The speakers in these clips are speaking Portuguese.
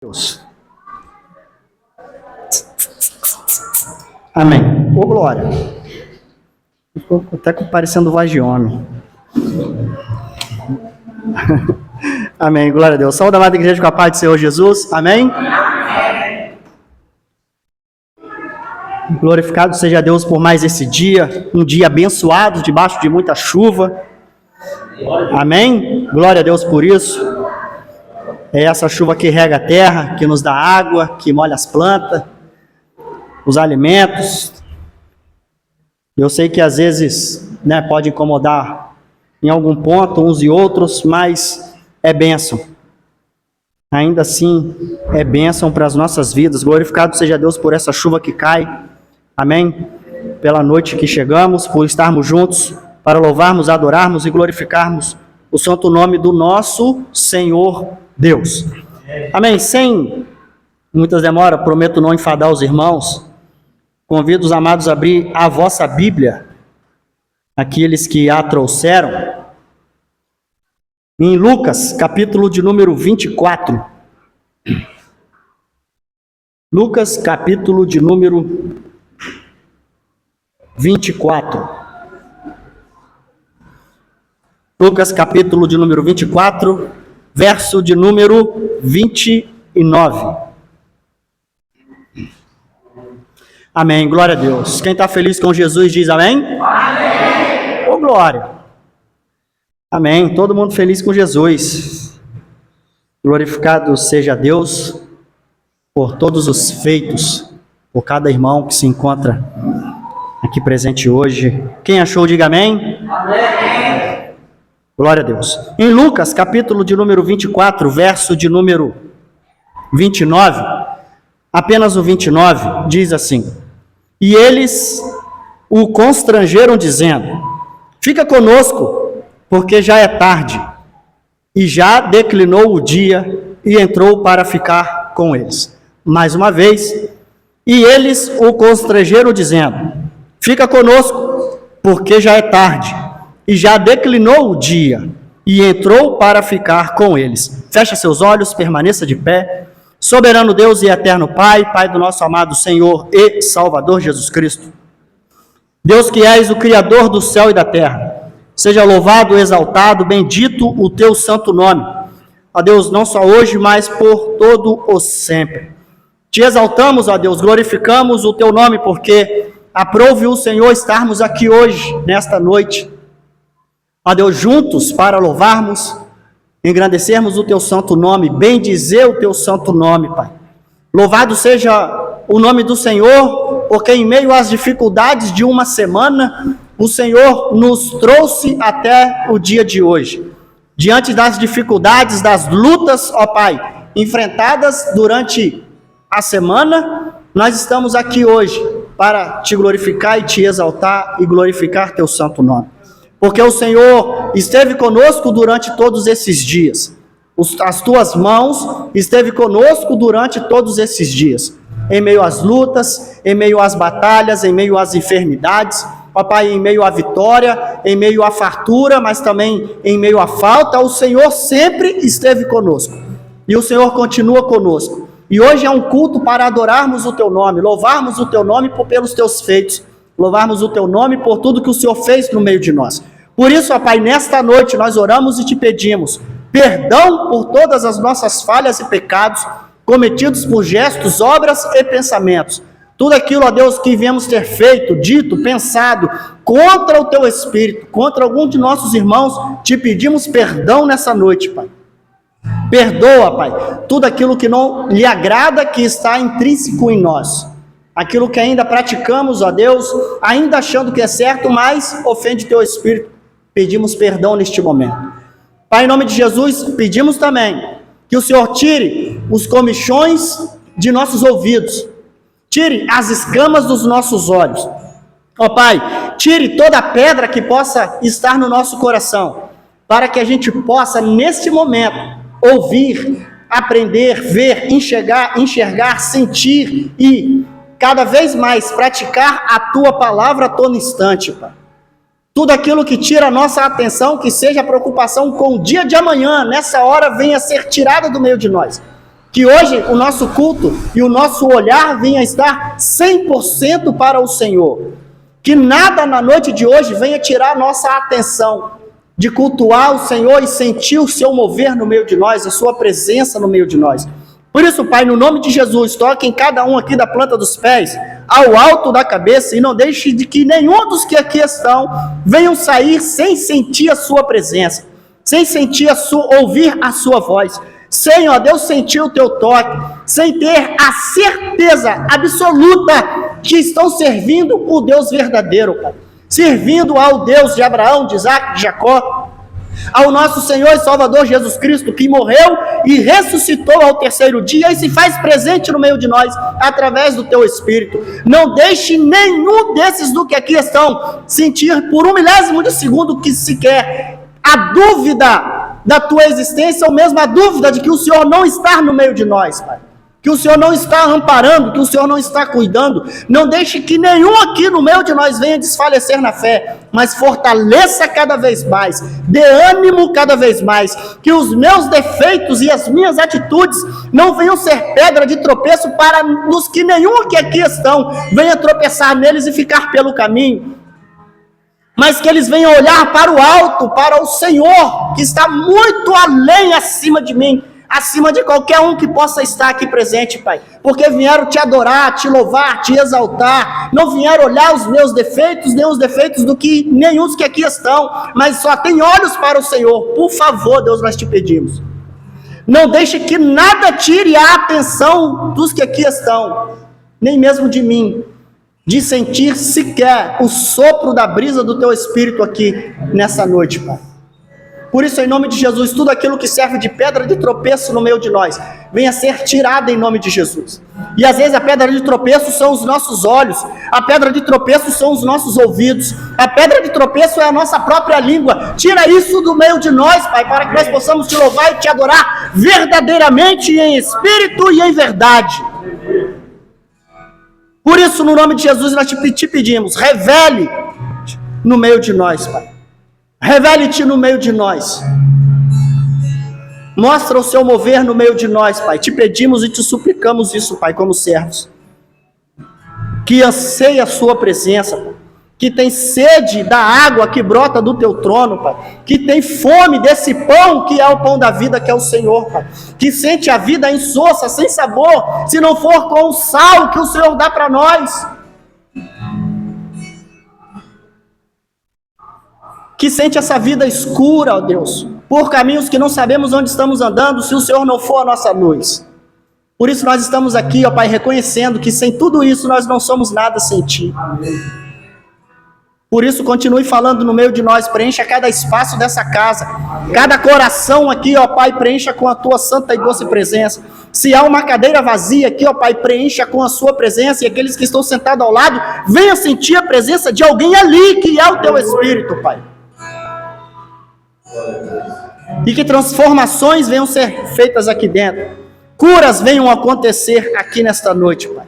Deus. Amém. Ô, glória. Ficou até parecendo voz de homem. Amém. Glória a Deus. Saúde, amada igreja, com a paz do Senhor Jesus. Amém. Amém. Glorificado seja Deus por mais esse dia. Um dia abençoado, debaixo de muita chuva. Amém. Glória a Deus por isso. É essa chuva que rega a terra, que nos dá água, que molha as plantas, os alimentos. Eu sei que às vezes, pode incomodar em algum ponto uns e outros, mas é bênção. Ainda assim, é bênção para as nossas vidas. Glorificado seja Deus por essa chuva que cai. Amém? Pela noite que chegamos, por estarmos juntos, para louvarmos, adorarmos e glorificarmos o santo nome do nosso Senhor Deus. Amém? Sem muitas demoras, prometo não enfadar os irmãos. Convido os amados a abrir a vossa Bíblia, aqueles que a trouxeram, em Lucas, capítulo de número 24. Lucas, capítulo de número 24. Lucas, capítulo de número 24, verso de número 29. Amém, glória a Deus. Quem está feliz com Jesus diz amém? Amém. Ô, glória. Amém, todo mundo feliz com Jesus. Glorificado seja Deus por todos os feitos, por cada irmão que se encontra aqui presente hoje. Quem achou, diga amém. Amém. Glória a Deus. Em Lucas, capítulo de número 24, verso de número 29, apenas o 29, diz assim: e eles o constrangeram, dizendo: fica conosco, porque já é tarde. E já declinou o dia, e entrou para ficar com eles. Mais uma vez, e eles o constrangeram, dizendo: fica conosco, porque já é tarde. E já declinou o dia, e entrou para ficar com eles. Fecha seus olhos, permaneça de pé. Soberano Deus e eterno Pai, Pai do nosso amado Senhor e Salvador Jesus Cristo. Deus que és o Criador do céu e da terra, seja louvado, exaltado, bendito o teu santo nome. Ó Deus, não só hoje, mas por todo o sempre. Te exaltamos, ó Deus, glorificamos o teu nome, porque aprove o Senhor estarmos aqui hoje, nesta noite. Ó Deus, juntos para louvarmos, engrandecermos o teu santo nome, bendizer o teu santo nome, Pai. Louvado seja o nome do Senhor, porque em meio às dificuldades de uma semana, o Senhor nos trouxe até o dia de hoje. Diante das dificuldades, das lutas, ó Pai, enfrentadas durante a semana, nós estamos aqui hoje para te glorificar e te exaltar e glorificar teu santo nome. Porque o Senhor esteve conosco durante todos esses dias. As tuas mãos esteve conosco durante todos esses dias. Em meio às lutas, em meio às batalhas, em meio às enfermidades, ó Pai, em meio à vitória, em meio à fartura, mas também em meio à falta, o Senhor sempre esteve conosco. E o Senhor continua conosco. E hoje é um culto para adorarmos o teu nome, louvarmos o teu nome pelos teus feitos, louvarmos o teu nome por tudo que o Senhor fez no meio de nós. Por isso, ó Pai, nesta noite nós oramos e te pedimos perdão por todas as nossas falhas e pecados cometidos por gestos, obras e pensamentos. Tudo aquilo, ó Deus, que viemos ter feito, dito, pensado contra o teu Espírito, contra algum de nossos irmãos, te pedimos perdão nessa noite, Pai. Perdoa, Pai, tudo aquilo que não lhe agrada, que está intrínseco em nós. Aquilo que ainda praticamos, ó Deus, ainda achando que é certo, mas ofende teu Espírito. Pedimos perdão neste momento. Pai, em nome de Jesus, pedimos também que o Senhor tire os comichões de nossos ouvidos, tire as escamas dos nossos olhos. Ó Pai, tire toda a pedra que possa estar no nosso coração, para que a gente possa, neste momento, ouvir, aprender, ver, enxergar, sentir e cada vez mais praticar a tua palavra a todo instante, Pai. Tudo aquilo que tira a nossa atenção, que seja a preocupação com o dia de amanhã, nessa hora venha ser tirada do meio de nós. Que hoje o nosso culto e o nosso olhar venha estar 100% para o Senhor. Que nada na noite de hoje venha tirar nossa atenção de cultuar o Senhor e sentir o seu mover no meio de nós, a sua presença no meio de nós. Por isso, Pai, no nome de Jesus, toque em cada um aqui da planta dos pés, ao alto da cabeça, e não deixe de que nenhum dos que aqui estão venham sair sem sentir a sua presença, sem sentir ouvir a sua voz, sem, ó Deus, sentir o teu toque, sem ter a certeza absoluta que estão servindo o Deus verdadeiro, Pai. Servindo ao Deus de Abraão, de Isaac, de Jacó, ao nosso Senhor e Salvador Jesus Cristo, que morreu e ressuscitou ao terceiro dia e se faz presente no meio de nós, através do teu Espírito. Não deixe nenhum desses do que aqui estão sentir por 1/1000 de segundo que sequer a dúvida da tua existência, ou mesmo a dúvida de que o Senhor não está no meio de nós, Pai. Que o Senhor não está amparando, que o Senhor não está cuidando. Não deixe que nenhum aqui no meio de nós venha desfalecer na fé, mas fortaleça cada vez mais, dê ânimo cada vez mais, que os meus defeitos e as minhas atitudes não venham ser pedra de tropeço para os que nenhum que aqui estão venha tropeçar neles e ficar pelo caminho, mas que eles venham olhar para o alto, para o Senhor, que está muito além, acima de mim, acima de qualquer um que possa estar aqui presente, Pai, porque vieram te adorar, te louvar, te exaltar, não vieram olhar os meus defeitos, nem os defeitos do que nenhum dos que aqui estão, mas só tem olhos para o Senhor. Por favor, Deus, nós te pedimos, não deixe que nada tire a atenção dos que aqui estão, nem mesmo de mim, de sentir sequer o sopro da brisa do teu Espírito aqui nessa noite, Pai. Por isso, em nome de Jesus, tudo aquilo que serve de pedra de tropeço no meio de nós, venha ser tirado em nome de Jesus. E às vezes a pedra de tropeço são os nossos olhos, a pedra de tropeço são os nossos ouvidos, a pedra de tropeço é a nossa própria língua. Tira isso do meio de nós, Pai, para que nós possamos te louvar e te adorar verdadeiramente em espírito e em verdade. Por isso, no nome de Jesus, nós te pedimos, revele no meio de nós, Pai. Revele-te no meio de nós. Mostra o seu mover no meio de nós, Pai. Te pedimos e te suplicamos isso, Pai, como servos. Que anseia a sua presença, Pai. Que tem sede da água que brota do teu trono, Pai. Que tem fome desse pão que é o pão da vida, que é o Senhor, Pai. Que sente a vida insossa, sem sabor, se não for com o sal que o Senhor dá para nós. Que sente essa vida escura, ó Deus, por caminhos que não sabemos onde estamos andando, se o Senhor não for a nossa luz. Por isso nós estamos aqui, ó Pai, reconhecendo que sem tudo isso nós não somos nada sem Ti. Por isso continue falando no meio de nós, preencha cada espaço dessa casa, cada coração aqui, ó Pai, preencha com a Tua santa e doce presença. Se há uma cadeira vazia aqui, ó Pai, preencha com a Sua presença, e aqueles que estão sentados ao lado, venham sentir a presença de alguém ali, que é o Teu Espírito, Pai. E que transformações venham ser feitas aqui dentro, curas venham acontecer aqui nesta noite, Pai.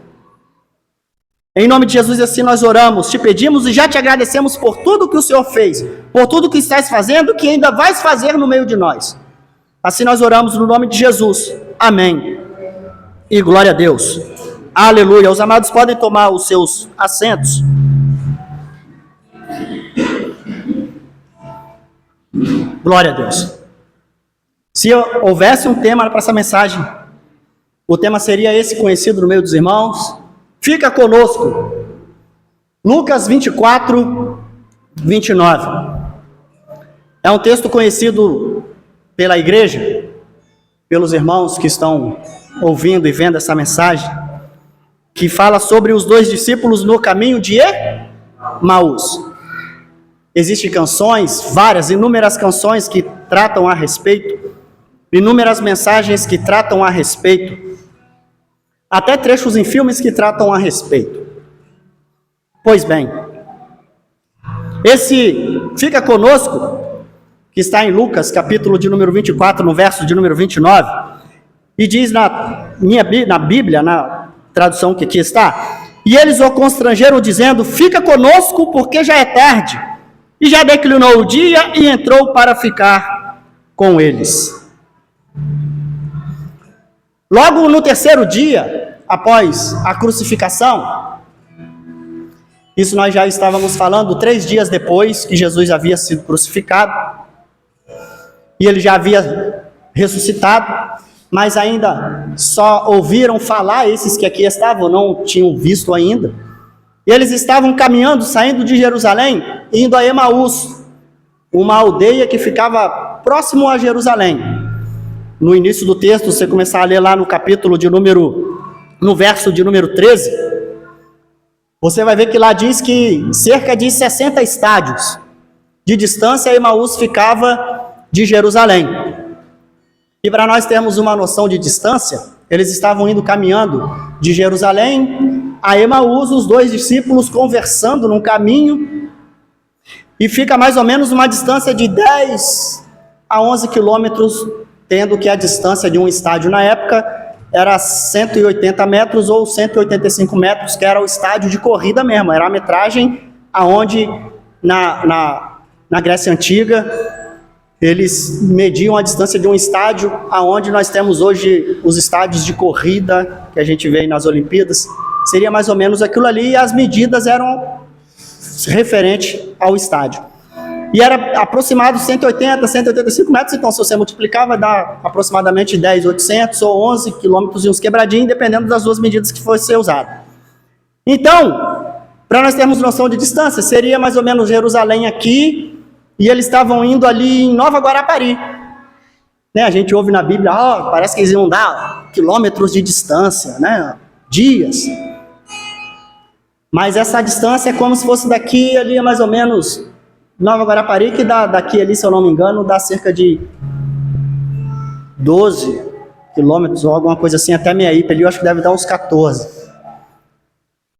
Em nome de Jesus, assim nós oramos, te pedimos e já te agradecemos por tudo que o Senhor fez, por tudo que estás fazendo, que ainda vais fazer no meio de nós. Assim nós oramos no nome de Jesus. Amém. E glória a Deus. Aleluia. Os amados podem tomar os seus assentos. Glória a Deus. Se houvesse um tema para essa mensagem, o tema seria esse, conhecido no meio dos irmãos. Fica conosco. Lucas 24, 29. É um texto conhecido pela igreja, pelos irmãos que estão ouvindo e vendo essa mensagem, que fala sobre os 2 discípulos no caminho de Emaús. Existem canções, inúmeras canções que tratam a respeito, inúmeras mensagens que tratam a respeito, até trechos em filmes que tratam a respeito. Pois bem, esse Fica Conosco, que está em Lucas, capítulo de número 24, no verso de número 29, e diz na Bíblia, na tradução que aqui está, e eles o constrangeram dizendo, fica conosco porque já é tarde. E já declinou o dia e entrou para ficar com eles. Logo no terceiro dia, após a crucificação, isso nós já estávamos falando 3 dias depois que Jesus havia sido crucificado, e ele já havia ressuscitado, mas ainda só ouviram falar, esses que aqui estavam, não tinham visto ainda. Eles estavam caminhando, saindo de Jerusalém, indo a Emaús, uma aldeia que ficava próximo a Jerusalém. No início do texto, você começar a ler lá no no verso de número 13, você vai ver que lá diz que cerca de 60 estádios de distância Emaús ficava de Jerusalém. E para nós termos uma noção de distância, eles estavam indo caminhando de Jerusalém a Emaús, os 2 discípulos conversando num caminho, e fica mais ou menos uma distância de 10 a 11 quilômetros, tendo que a distância de um estádio na época era 180 metros ou 185 metros, que era o estádio de corrida mesmo, era a metragem aonde na Grécia Antiga eles mediam a distância de um estádio, aonde nós temos hoje os estádios de corrida que a gente vê nas Olimpíadas, seria mais ou menos aquilo ali, e as medidas eram referentes ao estádio. E era aproximado 180, 185 metros, então se você multiplicar vai dar aproximadamente 10.800 ou 11 quilômetros e uns quebradinhos, dependendo das 2 medidas que fosse ser usado. Então, para nós termos noção de distância, seria mais ou menos Jerusalém aqui, e eles estavam indo ali em Nova Guarapari. Né? A gente ouve na Bíblia, parece que eles iam dar quilômetros de distância, né? Dias. Mas essa distância é como se fosse daqui ali, mais ou menos, Nova Guarapari, que daqui ali, se eu não me engano, dá cerca de 12 quilômetros ou alguma coisa assim, até Meiaípe ali, eu acho que deve dar uns 14.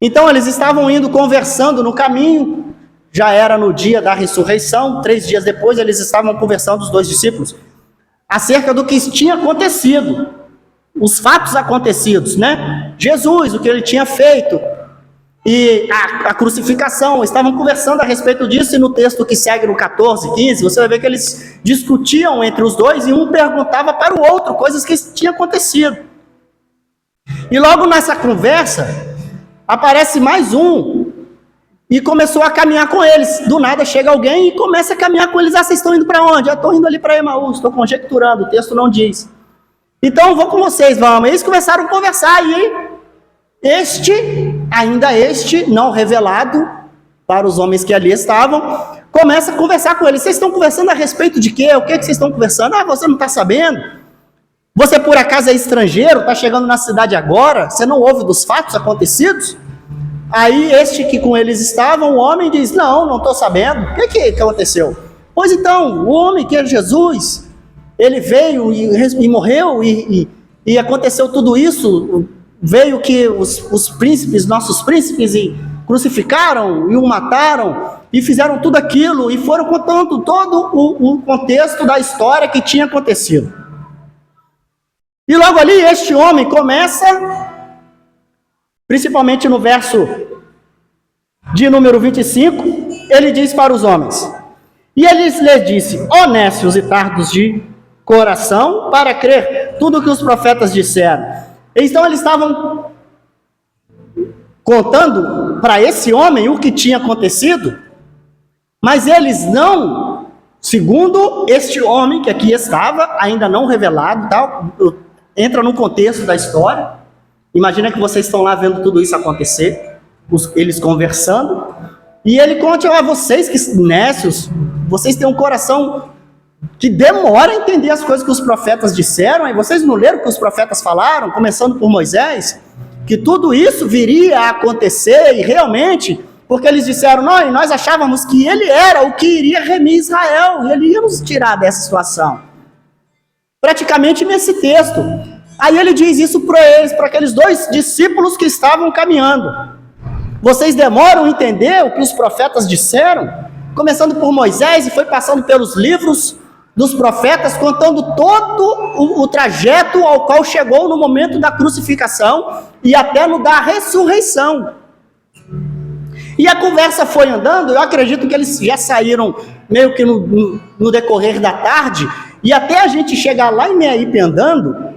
Então eles estavam indo conversando no caminho, já era no dia da ressurreição, 3 dias depois eles estavam conversando, os 2 discípulos, acerca do que tinha acontecido, os fatos acontecidos, né? Jesus, o que ele tinha feito, e a crucificação, estavam conversando a respeito disso, e no texto que segue no 14, 15, você vai ver que eles discutiam entre os 2, e um perguntava para o outro coisas que tinham acontecido. E logo nessa conversa, aparece mais um, e começou a caminhar com eles. Do nada chega alguém e começa a caminhar com eles. Vocês estão indo para onde? Eu estou indo ali para Emaús, estou conjecturando, o texto não diz. Então vou com vocês, vamos. Eles começaram a conversar, e ainda este, não revelado para os homens que ali estavam, começa a conversar com eles. Vocês estão conversando a respeito de quê? O que vocês estão conversando? Você não está sabendo? Você por acaso é estrangeiro, está chegando na cidade agora? Você não ouve dos fatos acontecidos? Aí este que com eles estavam, o homem diz, não estou sabendo. O que aconteceu? Pois então, o homem que é Jesus, ele veio e morreu, e aconteceu tudo isso, veio que os príncipes, nossos príncipes, e crucificaram e o mataram, e fizeram tudo aquilo, e foram contando todo o contexto da história que tinha acontecido. E logo ali, este homem começa, principalmente no verso de número 25, ele diz para os homens, e ele lhes disse, honestos e tardos de coração, para crer tudo o que os profetas disseram. Então eles estavam contando para esse homem o que tinha acontecido, mas eles não, segundo este homem que aqui estava, ainda não revelado, tal, entra no contexto da história. Imagina que vocês estão lá vendo tudo isso acontecer, eles conversando, e ele conta a vocês que nécios, vocês têm um coração que demora a entender as coisas que os profetas disseram, e vocês não leram o que os profetas falaram, começando por Moisés, que tudo isso viria a acontecer, e realmente, porque eles disseram, nós achávamos que ele era o que iria remir Israel, e ele ia nos tirar dessa situação. Praticamente nesse texto. Aí ele diz isso para eles, para aqueles 2 discípulos que estavam caminhando. Vocês demoram a entender o que os profetas disseram? Começando por Moisés e foi passando pelos livros dos profetas, contando todo o trajeto ao qual chegou no momento da crucificação e até no da ressurreição. E a conversa foi andando, eu acredito que eles já saíram meio que no decorrer da tarde, e até a gente chegar lá em Meiaípe andando,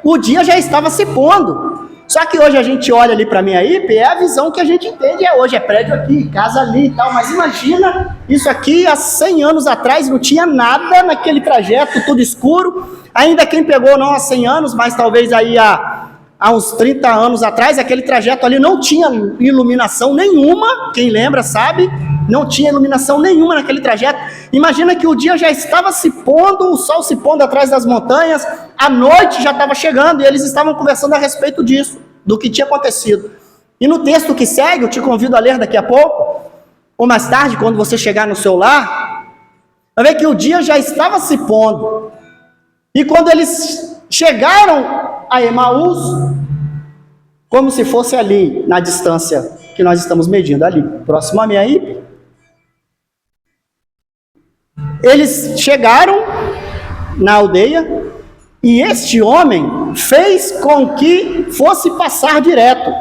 o dia já estava se pondo. Só que hoje a gente olha ali para a minha IP, é a visão que a gente entende hoje, é prédio aqui, casa ali e tal, mas imagina isso aqui há 100 anos atrás, não tinha nada naquele trajeto, tudo escuro, ainda quem pegou não há 100 anos, mas talvez aí há uns 30 anos atrás, aquele trajeto ali não tinha iluminação nenhuma, quem lembra sabe, não tinha iluminação nenhuma naquele trajeto. Imagina que o dia já estava se pondo, o sol se pondo atrás das montanhas, a noite já estava chegando e eles estavam conversando a respeito disso, do que tinha acontecido. E no texto que segue, eu te convido a ler daqui a pouco, ou mais tarde, quando você chegar no seu lar, vai ver que o dia já estava se pondo. E quando eles chegaram a Emaús, como se fosse ali, na distância que nós estamos medindo ali, próximo a mim aí, eles chegaram na aldeia e este homem fez com que fosse passar direto.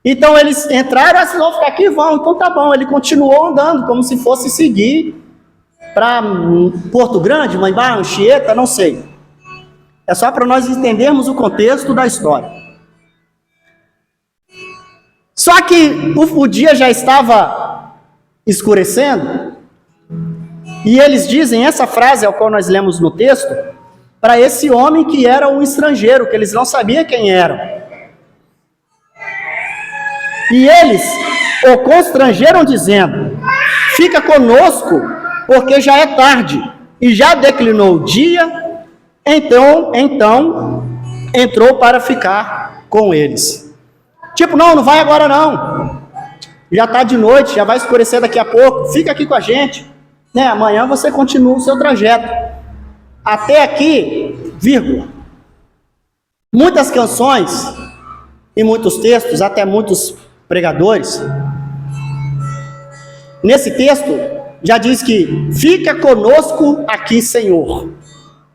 Então eles entraram, assim, vão ficar aqui, vão, então tá bom. Ele continuou andando, como se fosse seguir para Porto Grande, Maimbá, Anchieta, não sei. É só para nós entendermos o contexto da história. Só que o dia já estava escurecendo, e eles dizem essa frase, ao qual nós lemos no texto, para esse homem que era um estrangeiro, que eles não sabiam quem era. E eles o constrangeram dizendo: fica conosco, porque já é tarde, e já declinou o dia. Então entrou para ficar com eles. Tipo, não vai agora não. Já está de noite, já vai escurecer daqui a pouco. Fica aqui com a gente. Né? Amanhã você continua o seu trajeto. Até aqui, vírgula. Muitas canções e muitos textos, até muitos pregadores, nesse texto já diz que fica conosco aqui, Senhor.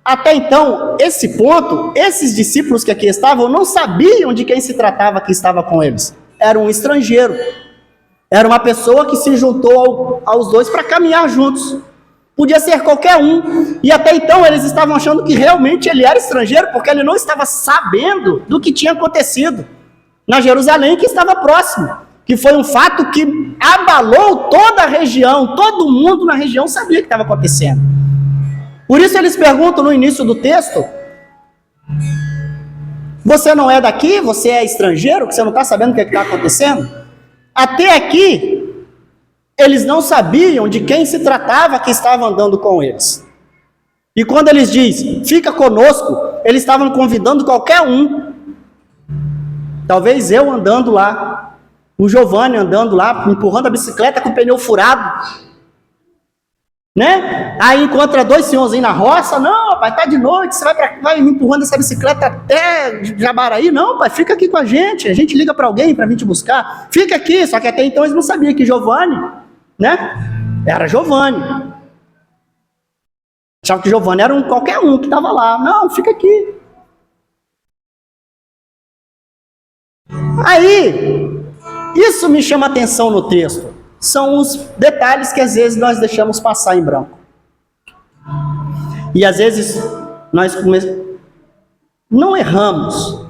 Até então, esse ponto, esses discípulos que aqui estavam não sabiam de quem se tratava que estava com eles. Era um estrangeiro. Era uma pessoa que se juntou aos dois para caminhar juntos. Podia ser qualquer um. E até então eles estavam achando que realmente ele era estrangeiro, porque ele não estava sabendo do que tinha acontecido na Jerusalém, que estava próximo. Que foi um fato que abalou toda a região. Todo mundo na região sabia o que estava acontecendo. Por isso eles perguntam no início do texto: você não é daqui? Você é estrangeiro? Que você não está sabendo o que está acontecendo? Até aqui, eles não sabiam de quem se tratava que estava andando com eles. E quando eles dizem, fica conosco, eles estavam convidando qualquer um. Talvez eu andando lá, o Giovanni andando lá, empurrando a bicicleta com o pneu furado. Né? Aí encontra dois senhorzinhos na roça. Não, pai, tá de noite, você vai me empurrando essa bicicleta até Jabaraí. Não, pai, fica aqui com a gente liga para alguém para vir te buscar. Fica aqui. Só que até então eles não sabiam que Giovanni, né, era Giovanni. Achavam que Giovanni era qualquer um que estava lá. Não, fica aqui. Aí, isso me chama atenção no texto. São os detalhes que às vezes nós deixamos passar em branco. E às vezes nós não erramos,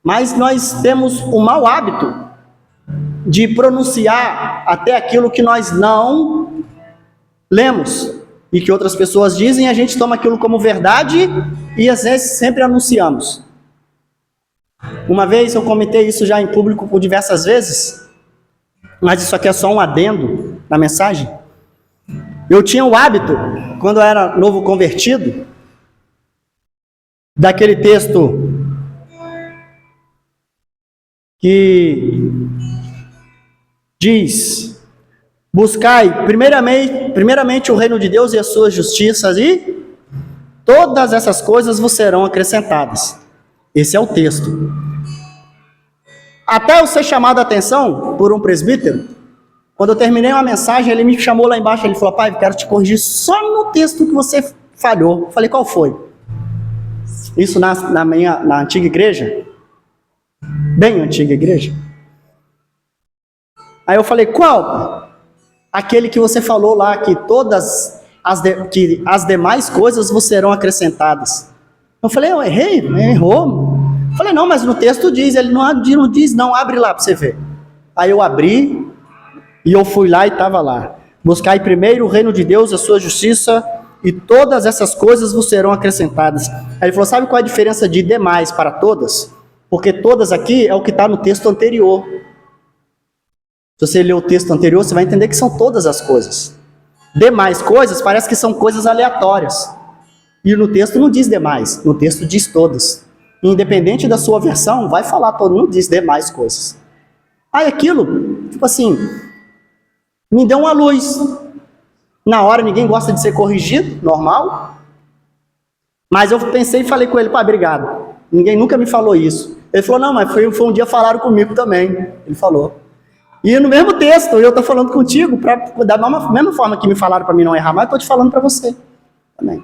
mas nós temos o mau hábito de pronunciar até aquilo que nós não lemos e que outras pessoas dizem, a gente toma aquilo como verdade e às vezes sempre anunciamos. Uma vez eu comentei isso já em público por diversas vezes, mas isso aqui é só um adendo na mensagem. Eu tinha o hábito, quando eu era novo convertido, daquele texto que diz: buscai primeiramente o reino de Deus e as suas justiças, e todas essas coisas vos serão acrescentadas. Esse é o texto. Até eu ser chamado a atenção por um presbítero, quando eu terminei uma mensagem, ele me chamou lá embaixo, ele falou: pai, eu quero te corrigir só no texto que você falhou. Eu falei: qual foi? Isso na antiga igreja, bem antiga igreja. Aí eu falei: qual? Aquele que você falou lá, que todas as demais coisas vos serão acrescentadas. Eu falei, eu errei? Errou? Eu falei, não, mas no texto diz. Ele não diz, não, abre lá para você ver. Aí eu abri e eu fui lá e estava lá. Buscai primeiro o reino de Deus, a sua justiça, e todas essas coisas vos serão acrescentadas. Aí ele falou, sabe qual é a diferença de demais para todas? Porque todas aqui é o que está no texto anterior. Se você ler o texto anterior, você vai entender que são todas as coisas. Demais coisas parece que são coisas aleatórias. E no texto não diz demais, no texto diz todas. Independente da sua versão, vai falar todo, não diz demais coisas. Aí aquilo, tipo assim, me deu uma luz. Na hora ninguém gosta de ser corrigido, normal. Mas eu pensei e falei com ele, pá, obrigado. Ninguém nunca me falou isso. Ele falou, não, mas foi um dia falaram comigo também. Ele falou. E no mesmo texto, eu estou falando contigo, da mesma forma que me falaram para mim não errar, mas eu estou te falando para você também.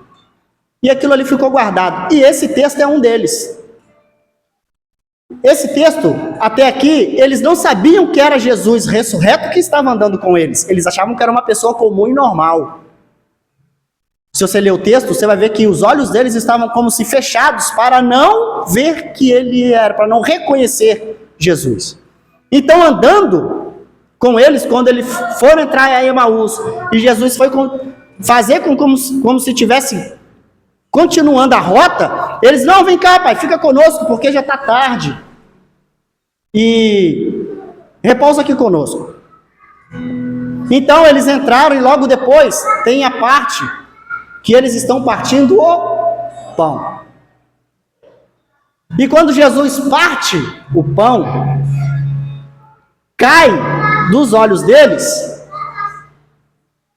E aquilo ali ficou guardado. E esse texto é um deles. Esse texto, até aqui, eles não sabiam que era Jesus ressurreto que estava andando com eles. Eles achavam que era uma pessoa comum e normal. Se você ler o texto, você vai ver que os olhos deles estavam como se fechados para não ver que ele era, para não reconhecer Jesus. Então, andando com eles, quando eles foram entrar em Emaús, e Jesus foi fazer como se tivesse continuando a rota, eles, não, vem cá, pai, fica conosco, porque já está tarde. E repousa aqui conosco. Então, eles entraram e logo depois tem a parte que eles estão partindo o pão. E quando Jesus parte o pão, cai dos olhos deles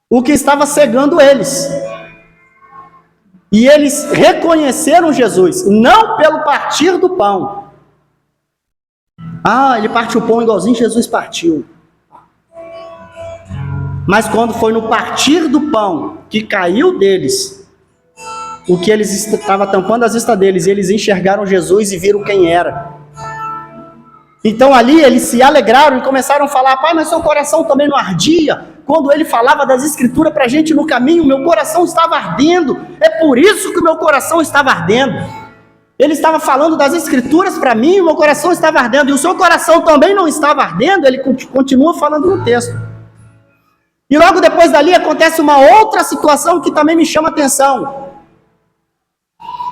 o que estava cegando eles. E eles reconheceram Jesus, não pelo partir do pão. Ah, ele partiu o pão igualzinho Jesus partiu. Mas quando foi no partir do pão que caiu deles, o que eles estava tampando as vistas deles, eles enxergaram Jesus e viram quem era. Então ali eles se alegraram e começaram a falar, pai, mas seu coração também não ardia? Quando ele falava das escrituras para a gente no caminho, meu coração estava ardendo. É por isso que o meu coração estava ardendo. Ele estava falando das escrituras para mim e o meu coração estava ardendo. E o seu coração também não estava ardendo? Ele continua falando no texto. E logo depois dali acontece uma outra situação que também me chama a atenção.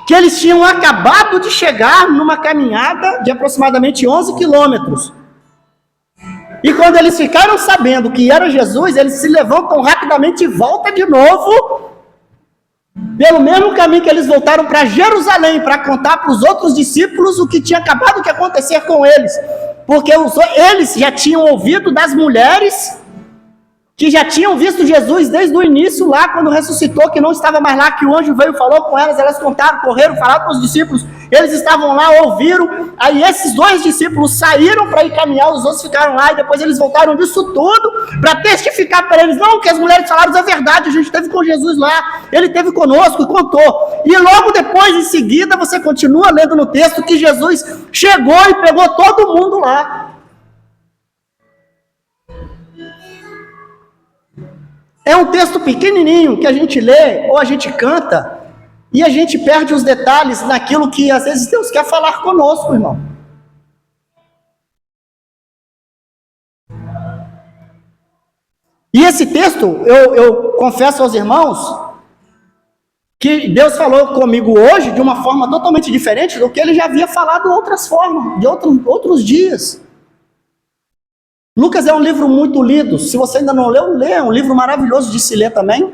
Que eles tinham acabado de chegar numa caminhada de aproximadamente 11 quilômetros. E quando eles ficaram sabendo que era Jesus, eles se levantam rapidamente e voltam de novo, pelo mesmo caminho que eles voltaram para Jerusalém, para contar para os outros discípulos o que tinha acabado de acontecer com eles. Porque eles já tinham ouvido das mulheres que já tinham visto Jesus desde o início lá, quando ressuscitou, que não estava mais lá, que o anjo veio e falou com elas contaram, correram, falaram com os discípulos, eles estavam lá, ouviram, aí esses dois discípulos saíram para ir caminhar, os outros ficaram lá, e depois eles voltaram disso tudo, para testificar para eles, não, que as mulheres falaram é verdade, a gente esteve com Jesus lá, ele esteve conosco e contou, e logo depois, em seguida, você continua lendo no texto, que Jesus chegou e pegou todo mundo lá. É um texto pequenininho que a gente lê ou a gente canta e a gente perde os detalhes naquilo que às vezes Deus quer falar conosco, irmão. E esse texto, eu confesso aos irmãos que Deus falou comigo hoje de uma forma totalmente diferente do que ele já havia falado de outras formas, de outros dias. Lucas é um livro muito lido. Se você ainda não leu, lê. É um livro maravilhoso de se ler também.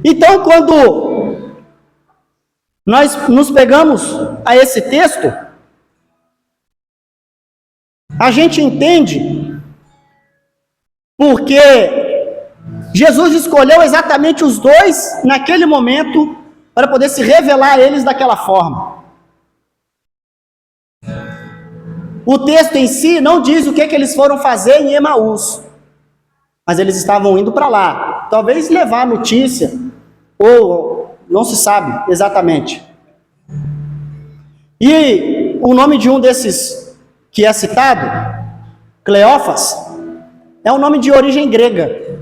Então, quando nós nos pegamos a esse texto, a gente entende porque Jesus escolheu exatamente os dois naquele momento para poder se revelar a eles daquela forma. O texto em si não diz o que eles foram fazer em Emaús, mas eles estavam indo para lá, talvez levar a notícia, ou não se sabe exatamente. E o nome de um desses que é citado, Cleófas, é um nome de origem grega.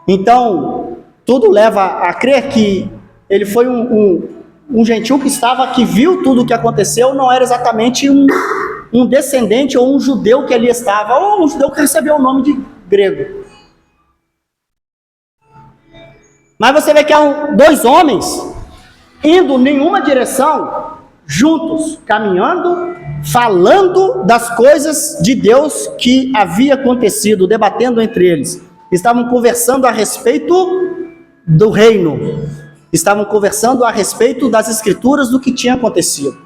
Então, tudo leva a crer que ele foi um gentil que viu tudo o que aconteceu, não era exatamente um descendente ou um judeu que ali estava, ou um judeu que recebeu o nome de grego. Mas você vê que há dois homens indo em uma direção, juntos, caminhando, falando das coisas de Deus que havia acontecido, debatendo entre eles. Estavam conversando a respeito do reino. Estavam conversando a respeito das escrituras, do que tinha acontecido.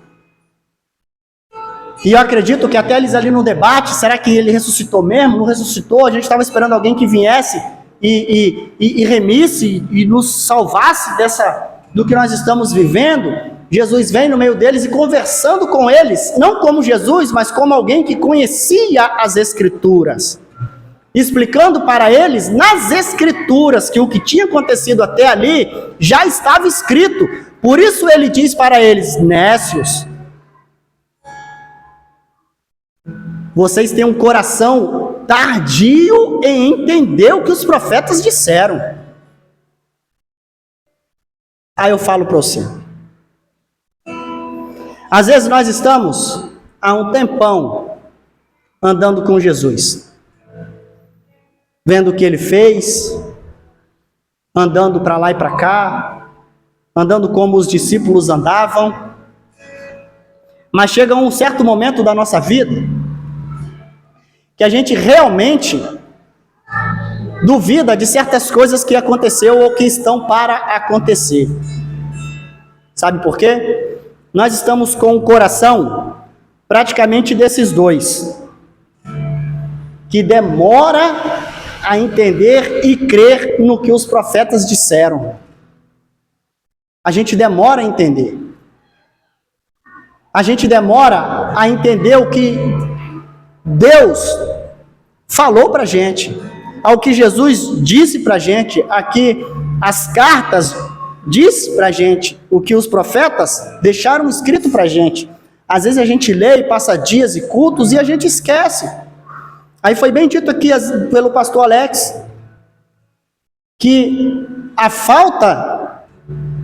E eu acredito que até eles ali no debate, será que ele ressuscitou mesmo? Não ressuscitou? A gente estava esperando alguém que viesse e remisse e nos salvasse do que nós estamos vivendo. Jesus vem no meio deles e conversando com eles, não como Jesus, mas como alguém que conhecia as escrituras, explicando para eles nas escrituras que o que tinha acontecido até ali já estava escrito. Por isso ele diz para eles: nécios, vocês têm um coração tardio em entender o que os profetas disseram. Aí eu falo para você, às vezes nós estamos há um tempão andando com Jesus, vendo o que ele fez, andando para lá e para cá, andando como os discípulos andavam, mas chega um certo momento da nossa vida que a gente realmente duvida de certas coisas que aconteceu ou que estão para acontecer. Sabe por quê? Nós estamos com o coração praticamente desses dois, que demora a entender e crer no que os profetas disseram. A gente demora a entender. A gente demora a entender o que Deus falou para a gente, ao que Jesus disse para a gente, aqui as cartas diz para a gente, o que os profetas deixaram escrito para a gente. Às vezes a gente lê e passa dias e cultos e a gente esquece. Aí foi bem dito aqui pelo pastor Alex, que a falta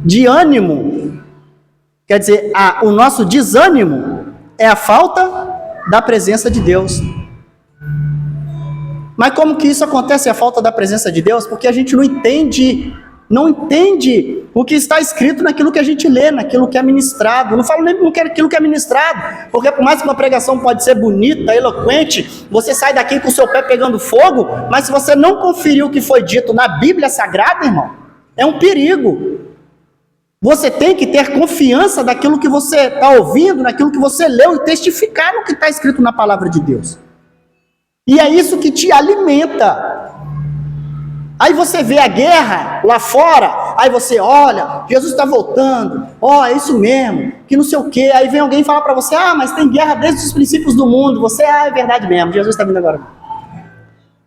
de ânimo, quer dizer, o nosso desânimo é a falta da presença de Deus. Mas como que isso acontece, a falta da presença de Deus? Porque a gente não entende o que está escrito naquilo que a gente lê, naquilo que é ministrado. Não falo nem naquilo que é ministrado, porque por mais que uma pregação pode ser bonita, eloquente, você sai daqui com o seu pé pegando fogo, mas se você não conferir o que foi dito na Bíblia Sagrada, irmão, é um perigo. Você tem que ter confiança daquilo que você está ouvindo, naquilo que você leu, e testificar no que está escrito na palavra de Deus. E é isso que te alimenta. Aí você vê a guerra lá fora, aí você olha, Jesus está voltando, é isso mesmo, que não sei o quê. Aí vem alguém falar para você, mas tem guerra desde os princípios do mundo. Você, é verdade mesmo, Jesus está vindo agora.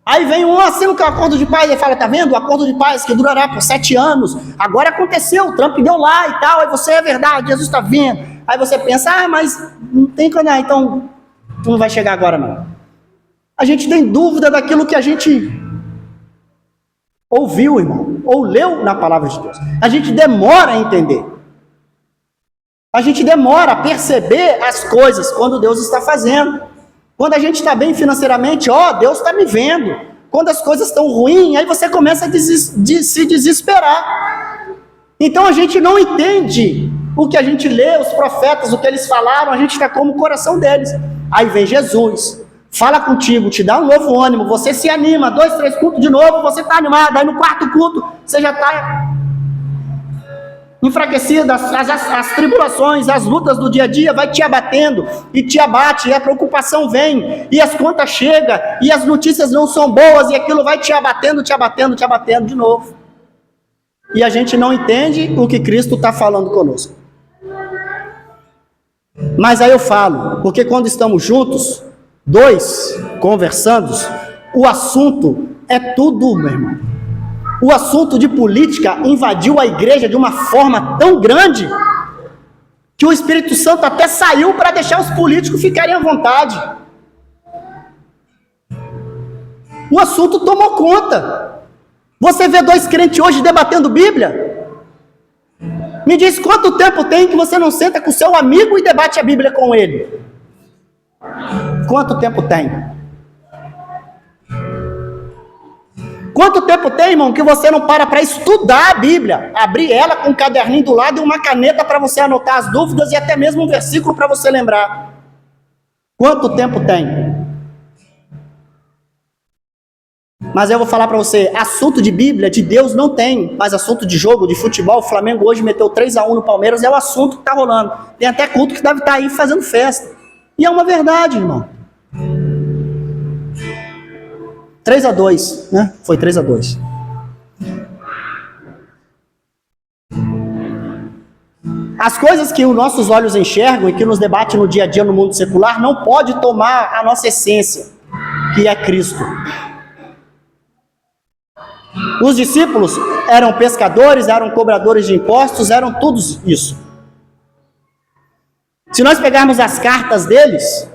Aí vem um assina com o acordo de paz e fala, tá vendo? O acordo de paz que durará por 7 anos, agora aconteceu, o Trump deu lá e tal, aí você, é verdade, Jesus está vindo. Aí você pensa, mas não tem quando, então não vai chegar agora não. A gente tem dúvida daquilo que a gente ouviu, irmão, ou leu na palavra de Deus. A gente demora a entender. A gente demora a perceber as coisas quando Deus está fazendo. Quando a gente está bem financeiramente, Deus está me vendo. Quando as coisas estão ruins, aí você começa a se desesperar. Então a gente não entende o que a gente lê, os profetas, o que eles falaram, a gente está como o coração deles. Aí vem Jesus, fala contigo, te dá um novo ânimo, você se anima, 2, 3 cultos de novo, você está animado, aí no 4º culto, você já está enfraquecido, as tribulações, as lutas do dia a dia vai te abatendo, e te abate, e a preocupação vem, e as contas chegam, e as notícias não são boas, e aquilo vai te abatendo de novo. E a gente não entende o que Cristo está falando conosco. Mas aí eu falo, porque quando estamos juntos, dois conversando, o assunto é tudo, meu irmão. O assunto de política invadiu a igreja de uma forma tão grande que o Espírito Santo até saiu para deixar os políticos ficarem à vontade. O assunto tomou conta. Você vê 2 crentes hoje debatendo Bíblia? Me diz quanto tempo tem que você não senta com o seu amigo e debate a Bíblia com ele? Quanto tempo tem? Quanto tempo tem, irmão, que você não para estudar a Bíblia? Abrir ela com um caderninho do lado e uma caneta para você anotar as dúvidas e até mesmo um versículo para você lembrar. Quanto tempo tem? Mas eu vou falar para você, assunto de Bíblia, de Deus não tem, mas assunto de jogo, de futebol, o Flamengo hoje meteu 3-1 no Palmeiras, é o assunto que está rolando. Tem até culto que deve estar aí fazendo festa. E é uma verdade, irmão. 3-2, né? Foi 3-2. As coisas que os nossos olhos enxergam e que nos debatem no dia a dia no mundo secular não pode tomar a nossa essência, que é Cristo. Os discípulos eram pescadores, eram cobradores de impostos, eram tudo isso. Se nós pegarmos as cartas deles,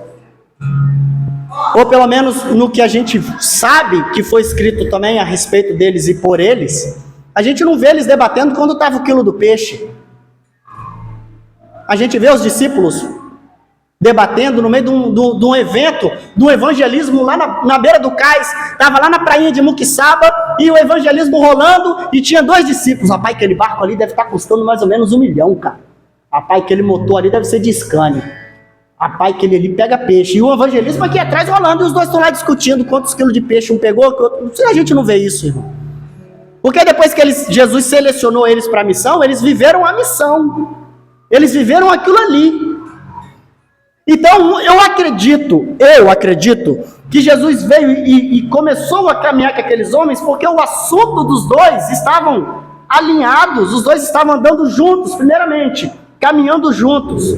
ou pelo menos no que a gente sabe que foi escrito também a respeito deles e por eles, a gente não vê eles debatendo quando estava o quilo do peixe. A gente vê os discípulos debatendo no meio de um evento, do evangelismo lá na beira do cais, estava lá na prainha de Muquiçaba, e o evangelismo rolando, e tinha 2 discípulos. Rapaz, aquele barco ali deve estar custando mais ou menos 1 milhão, cara. Rapaz, aquele motor ali deve ser de Scania. Rapaz, aquele ali pega peixe. E o evangelismo aqui atrás rolando, e os dois estão lá discutindo quantos quilos de peixe um pegou, que outro... A gente não vê isso, irmão. Porque depois que Jesus selecionou eles para a missão, eles viveram a missão. Eles viveram aquilo ali. Então, eu acredito que Jesus veio e começou a caminhar com aqueles homens porque o assunto dos dois estavam alinhados, os dois estavam andando juntos, primeiramente, caminhando juntos.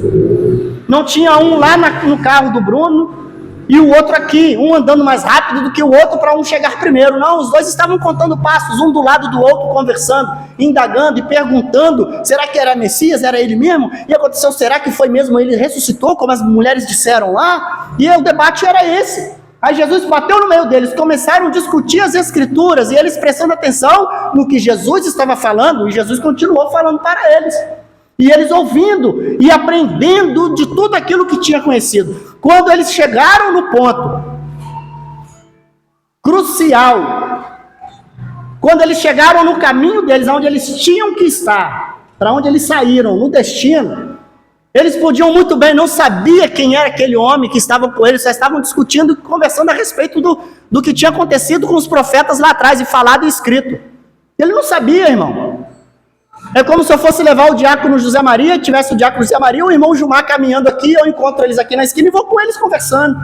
Não tinha um lá no carro do Bruno e o outro aqui, um andando mais rápido do que o outro para um chegar primeiro. Não, os dois estavam contando passos, um do lado do outro, conversando, indagando e perguntando, será que era Messias, era ele mesmo? E aconteceu, será que foi mesmo ele ressuscitou, como as mulheres disseram lá? E o debate era esse. Aí Jesus bateu no meio deles, começaram a discutir as escrituras, e eles prestando atenção no que Jesus estava falando, e Jesus continuou falando para eles. E eles ouvindo e aprendendo de tudo aquilo que tinha conhecido. Quando eles chegaram no ponto crucial, quando eles chegaram no caminho deles, onde eles tinham que estar, para onde eles saíram, no destino, eles podiam muito bem, não sabia quem era aquele homem que estava com eles, só estavam discutindo e conversando a respeito do que tinha acontecido com os profetas lá atrás, e falado e escrito. Ele não sabia, irmão. É como se eu fosse levar o diácono José Maria, tivesse o diácono José Maria, o irmão Gilmar caminhando aqui, eu encontro eles aqui na esquina e vou com eles conversando.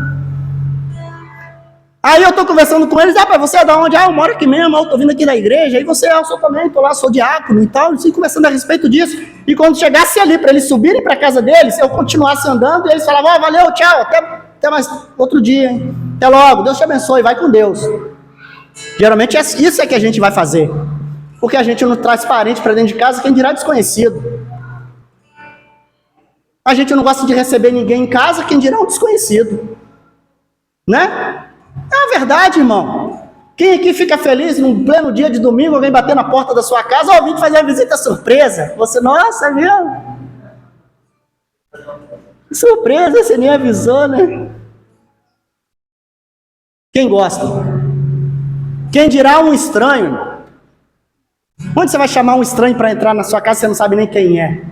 Aí eu estou conversando com eles, você é da onde? Eu moro aqui mesmo, eu estou vindo aqui da igreja, aí você, eu sou também, estou lá, sou diácono e tal, e conversando a respeito disso. E quando chegasse ali, para eles subirem para a casa deles, eu continuasse andando, e eles falavam, valeu, tchau, até mais outro dia, hein? Até logo, Deus te abençoe, vai com Deus. Geralmente isso é que a gente vai fazer. Porque a gente não traz parente para dentro de casa, quem dirá desconhecido. A gente não gosta de receber ninguém em casa, quem dirá um desconhecido. Né? É a verdade, irmão. Quem aqui fica feliz num pleno dia de domingo, alguém bater na porta da sua casa, ou vir fazer uma visita surpresa? Você, nossa, viu? Surpresa, você nem avisou, né? Quem gosta? Quem dirá um estranho? Onde você vai chamar um estranho para entrar na sua casa, você não sabe nem quem é,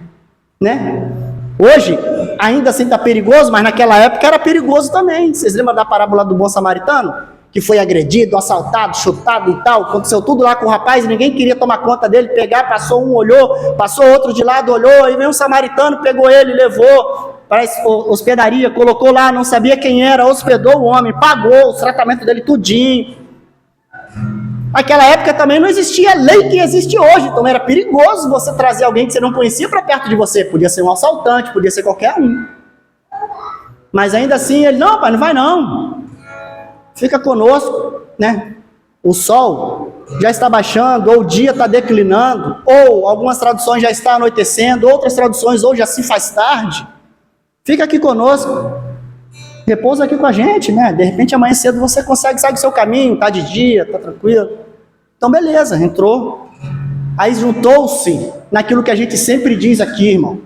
né? Hoje, ainda assim está perigoso, mas naquela época era perigoso também. Vocês lembram da parábola do bom samaritano? Que foi agredido, assaltado, chutado e tal, aconteceu tudo lá com o rapaz, e ninguém queria tomar conta dele, pegar, passou um, olhou, passou outro de lado, olhou, aí veio um samaritano, pegou ele, levou para a hospedaria, colocou lá, não sabia quem era, hospedou o homem, pagou o tratamento dele tudinho. Naquela época também não existia a lei que existe hoje, então era perigoso você trazer alguém que você não conhecia para perto de você. Podia ser um assaltante, podia ser qualquer um. Mas ainda assim ele, não, pai, não vai não. Fica conosco, né? O sol já está baixando, ou o dia está declinando, ou algumas traduções já está anoitecendo, outras traduções ou já se faz tarde. Fica aqui conosco. Repousa aqui com a gente, né? De repente amanhã cedo você consegue sair do seu caminho, tá de dia, tá tranquilo. Então beleza, entrou. Aí juntou-se naquilo que a gente sempre diz aqui, irmão,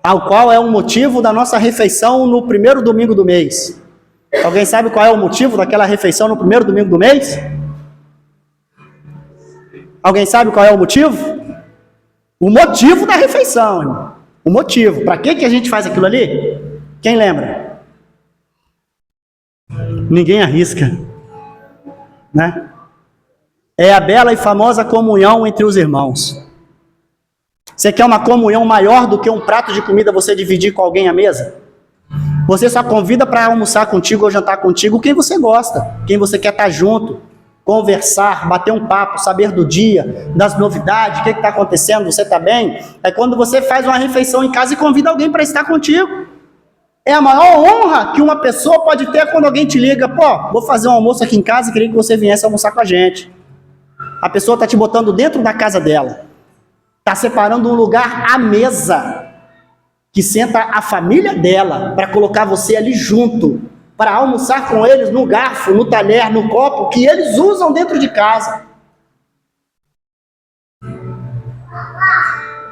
ao qual é o motivo da nossa refeição no primeiro domingo do mês. Alguém sabe qual é o motivo daquela refeição no primeiro domingo do mês? Alguém sabe qual é o motivo? O motivo da refeição, irmão. O motivo. Para que a gente faz aquilo ali? Quem lembra? Ninguém arrisca, né? É a bela e famosa comunhão entre os irmãos. Você quer uma comunhão maior do que um prato de comida você dividir com alguém à mesa? Você só convida para almoçar contigo ou jantar contigo quem você gosta, quem você quer estar junto, conversar, bater um papo, saber do dia, das novidades, o que está acontecendo, você está bem? É quando você faz uma refeição em casa e convida alguém para estar contigo. É a maior honra que uma pessoa pode ter quando alguém te liga, pô, vou fazer um almoço aqui em casa e queria que você viesse almoçar com a gente. A pessoa está te botando dentro da casa dela. Está separando um lugar à mesa, que senta a família dela, para colocar você ali junto, para almoçar com eles no garfo, no talher, no copo, que eles usam dentro de casa.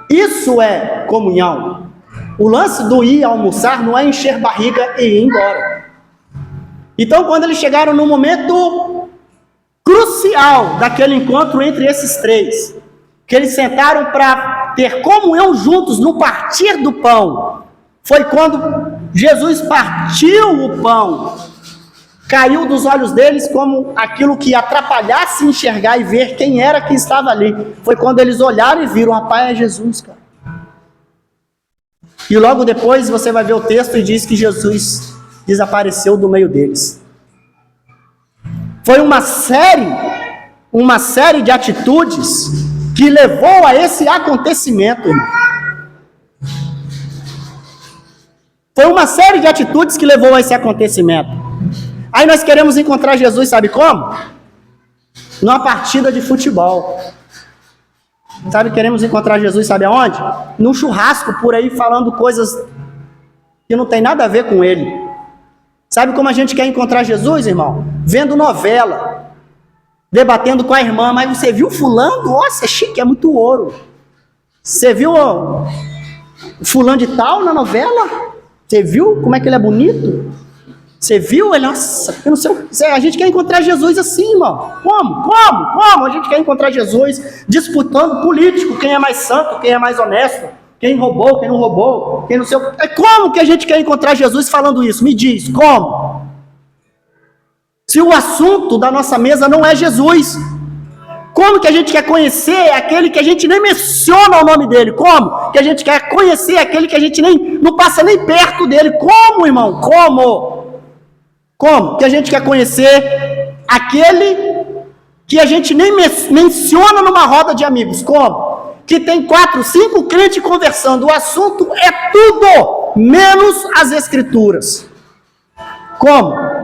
Isso é comunhão. O lance do ir almoçar não é encher barriga e ir embora. Então, quando eles chegaram no momento crucial daquele encontro entre esses três, que eles sentaram para ter comunhão juntos no partir do pão, foi quando Jesus partiu o pão, caiu dos olhos deles como aquilo que atrapalhasse enxergar e ver quem era que estava ali. Foi quando eles olharam e viram, rapaz, é Jesus, cara. E logo depois você vai ver o texto e diz que Jesus desapareceu do meio deles. Foi uma série de atitudes que levou a esse acontecimento, irmão. Foi uma série de atitudes que levou a esse acontecimento. Aí nós queremos encontrar Jesus, sabe como? Numa partida de futebol. Sabe, queremos encontrar Jesus, sabe aonde? Num churrasco por aí, falando coisas que não tem nada a ver com ele. Sabe como a gente quer encontrar Jesus, irmão? Vendo novela, debatendo com a irmã, mas você viu fulano? Nossa, é chique, é muito ouro. Você viu o fulano de tal na novela? Você viu como é que ele é bonito? Você viu? Ele, nossa, eu não sei, a gente quer encontrar Jesus assim, irmão. Como? A gente quer encontrar Jesus disputando político, quem é mais santo, quem é mais honesto, quem roubou, quem não roubou, quem não sei. Como que a gente quer encontrar Jesus falando isso? Me diz, como? Se o assunto da nossa mesa não é Jesus, como que a gente quer conhecer aquele que a gente nem menciona o nome dele? Como que a gente quer conhecer aquele que a gente não passa nem perto dele? Como, irmão? Como que a gente quer conhecer aquele que a gente nem menciona numa roda de amigos? Como? Que tem 4, 5 crentes conversando. O assunto é tudo menos as escrituras. Como?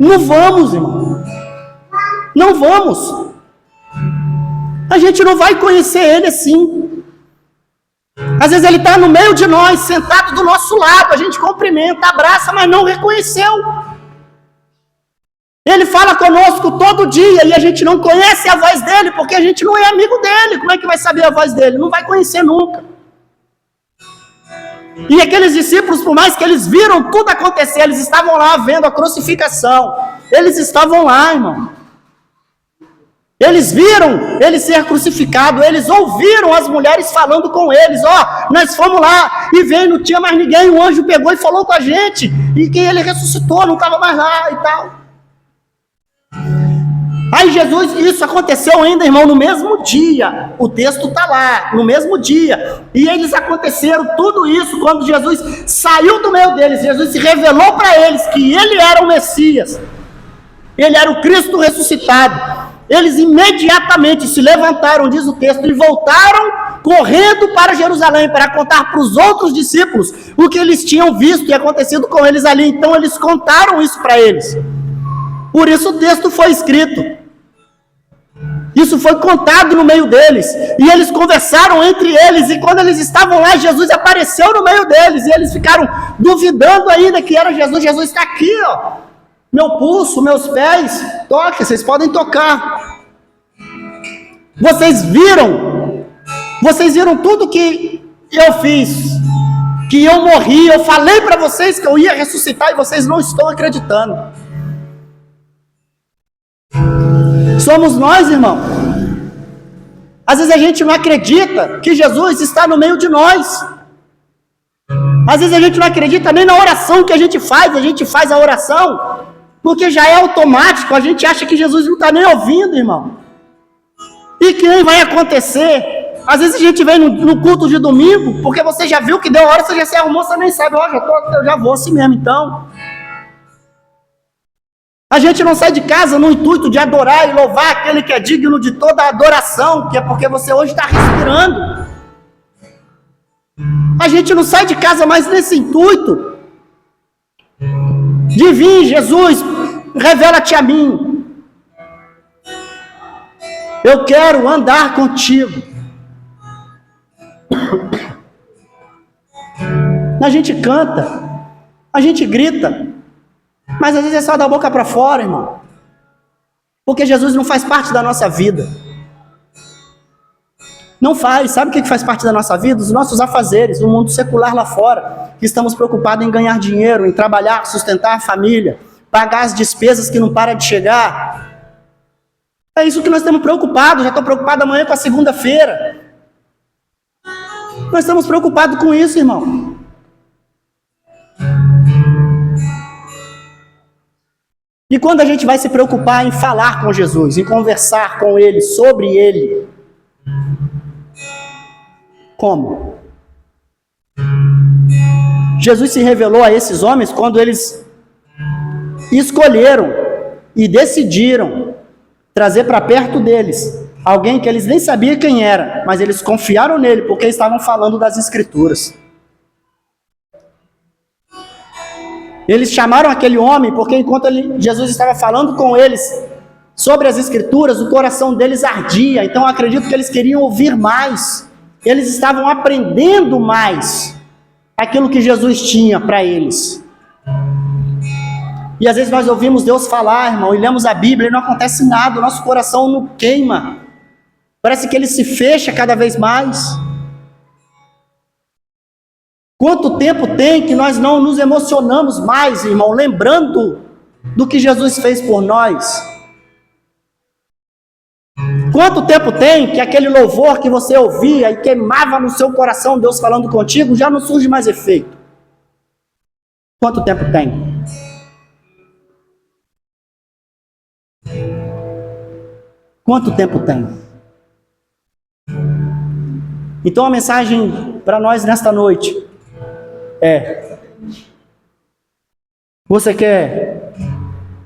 Não vamos, irmão. Não vamos. A gente não vai conhecer ele assim. Às vezes ele está no meio de nós, sentado do nosso lado, a gente cumprimenta, abraça, mas não reconheceu. Ele fala conosco todo dia e a gente não conhece a voz dele, porque a gente não é amigo dele. Como é que vai saber a voz dele? Não vai conhecer nunca. E aqueles discípulos, por mais que eles viram tudo acontecer, eles estavam lá vendo a crucificação. Eles estavam lá, irmão. Eles viram ele ser crucificado, eles ouviram as mulheres falando com eles, nós fomos lá e veio, não tinha mais ninguém, o anjo pegou e falou com a gente, e que ele ressuscitou, não estava mais lá e tal. Aí Jesus, isso aconteceu ainda, irmão, no mesmo dia, o texto está lá, no mesmo dia, e eles aconteceram tudo isso, quando Jesus saiu do meio deles, Jesus se revelou para eles que ele era o Messias, ele era o Cristo ressuscitado. Eles imediatamente se levantaram, diz o texto, e voltaram correndo para Jerusalém para contar para os outros discípulos o que eles tinham visto e acontecido com eles ali. Então eles contaram isso para eles. Por isso o texto foi escrito. Isso foi contado no meio deles. E eles conversaram entre eles. E quando eles estavam lá, Jesus apareceu no meio deles. E eles ficaram duvidando ainda que era Jesus. Jesus está aqui, ó. Meu pulso, meus pés, toque, vocês podem tocar. Vocês viram tudo que eu fiz, que eu morri, eu falei para vocês que eu ia ressuscitar e vocês não estão acreditando. Somos nós, irmão. Às vezes a gente não acredita que Jesus está no meio de nós. Às vezes a gente não acredita nem na oração que a gente faz a oração, porque já é automático, a gente acha que Jesus não está nem ouvindo, irmão. E que nem vai acontecer. Às vezes a gente vem no culto de domingo, porque você já viu que deu hora, você já se arrumou, você nem sabe, eu já vou assim mesmo, então. A gente não sai de casa no intuito de adorar e louvar aquele que é digno de toda a adoração, que é porque você hoje está respirando. A gente não sai de casa mais nesse intuito de vir, Jesus, revela-te a mim. Eu quero andar contigo. A gente canta, a gente grita, mas às vezes é só da boca para fora, irmão. Porque Jesus não faz parte da nossa vida. Não faz. Sabe o que faz parte da nossa vida? Os nossos afazeres, o mundo secular lá fora. Que estamos preocupados em ganhar dinheiro, em trabalhar, sustentar a família, pagar as despesas que não param de chegar. É isso que nós estamos preocupados. Já estou preocupado amanhã com a segunda-feira. Nós estamos preocupados com isso, irmão. E quando a gente vai se preocupar em falar com Jesus, em conversar com Ele, sobre Ele, como? Jesus se revelou a esses homens quando eles escolheram e decidiram trazer para perto deles alguém que eles nem sabiam quem era, mas eles confiaram nele porque estavam falando das Escrituras. Eles chamaram aquele homem porque enquanto Jesus estava falando com eles sobre as Escrituras, o coração deles ardia. Então eu acredito que eles queriam ouvir mais. Eles estavam aprendendo mais aquilo que Jesus tinha para eles. E às vezes nós ouvimos Deus falar, irmão, e lemos a Bíblia e não acontece nada, o nosso coração não queima. Parece que ele se fecha cada vez mais. Quanto tempo tem que nós não nos emocionamos mais, irmão, lembrando do que Jesus fez por nós? Quanto tempo tem que aquele louvor que você ouvia e queimava no seu coração, Deus falando contigo, já não surge mais efeito? Quanto tempo tem? Quanto tempo tem? Então a mensagem para nós nesta noite você quer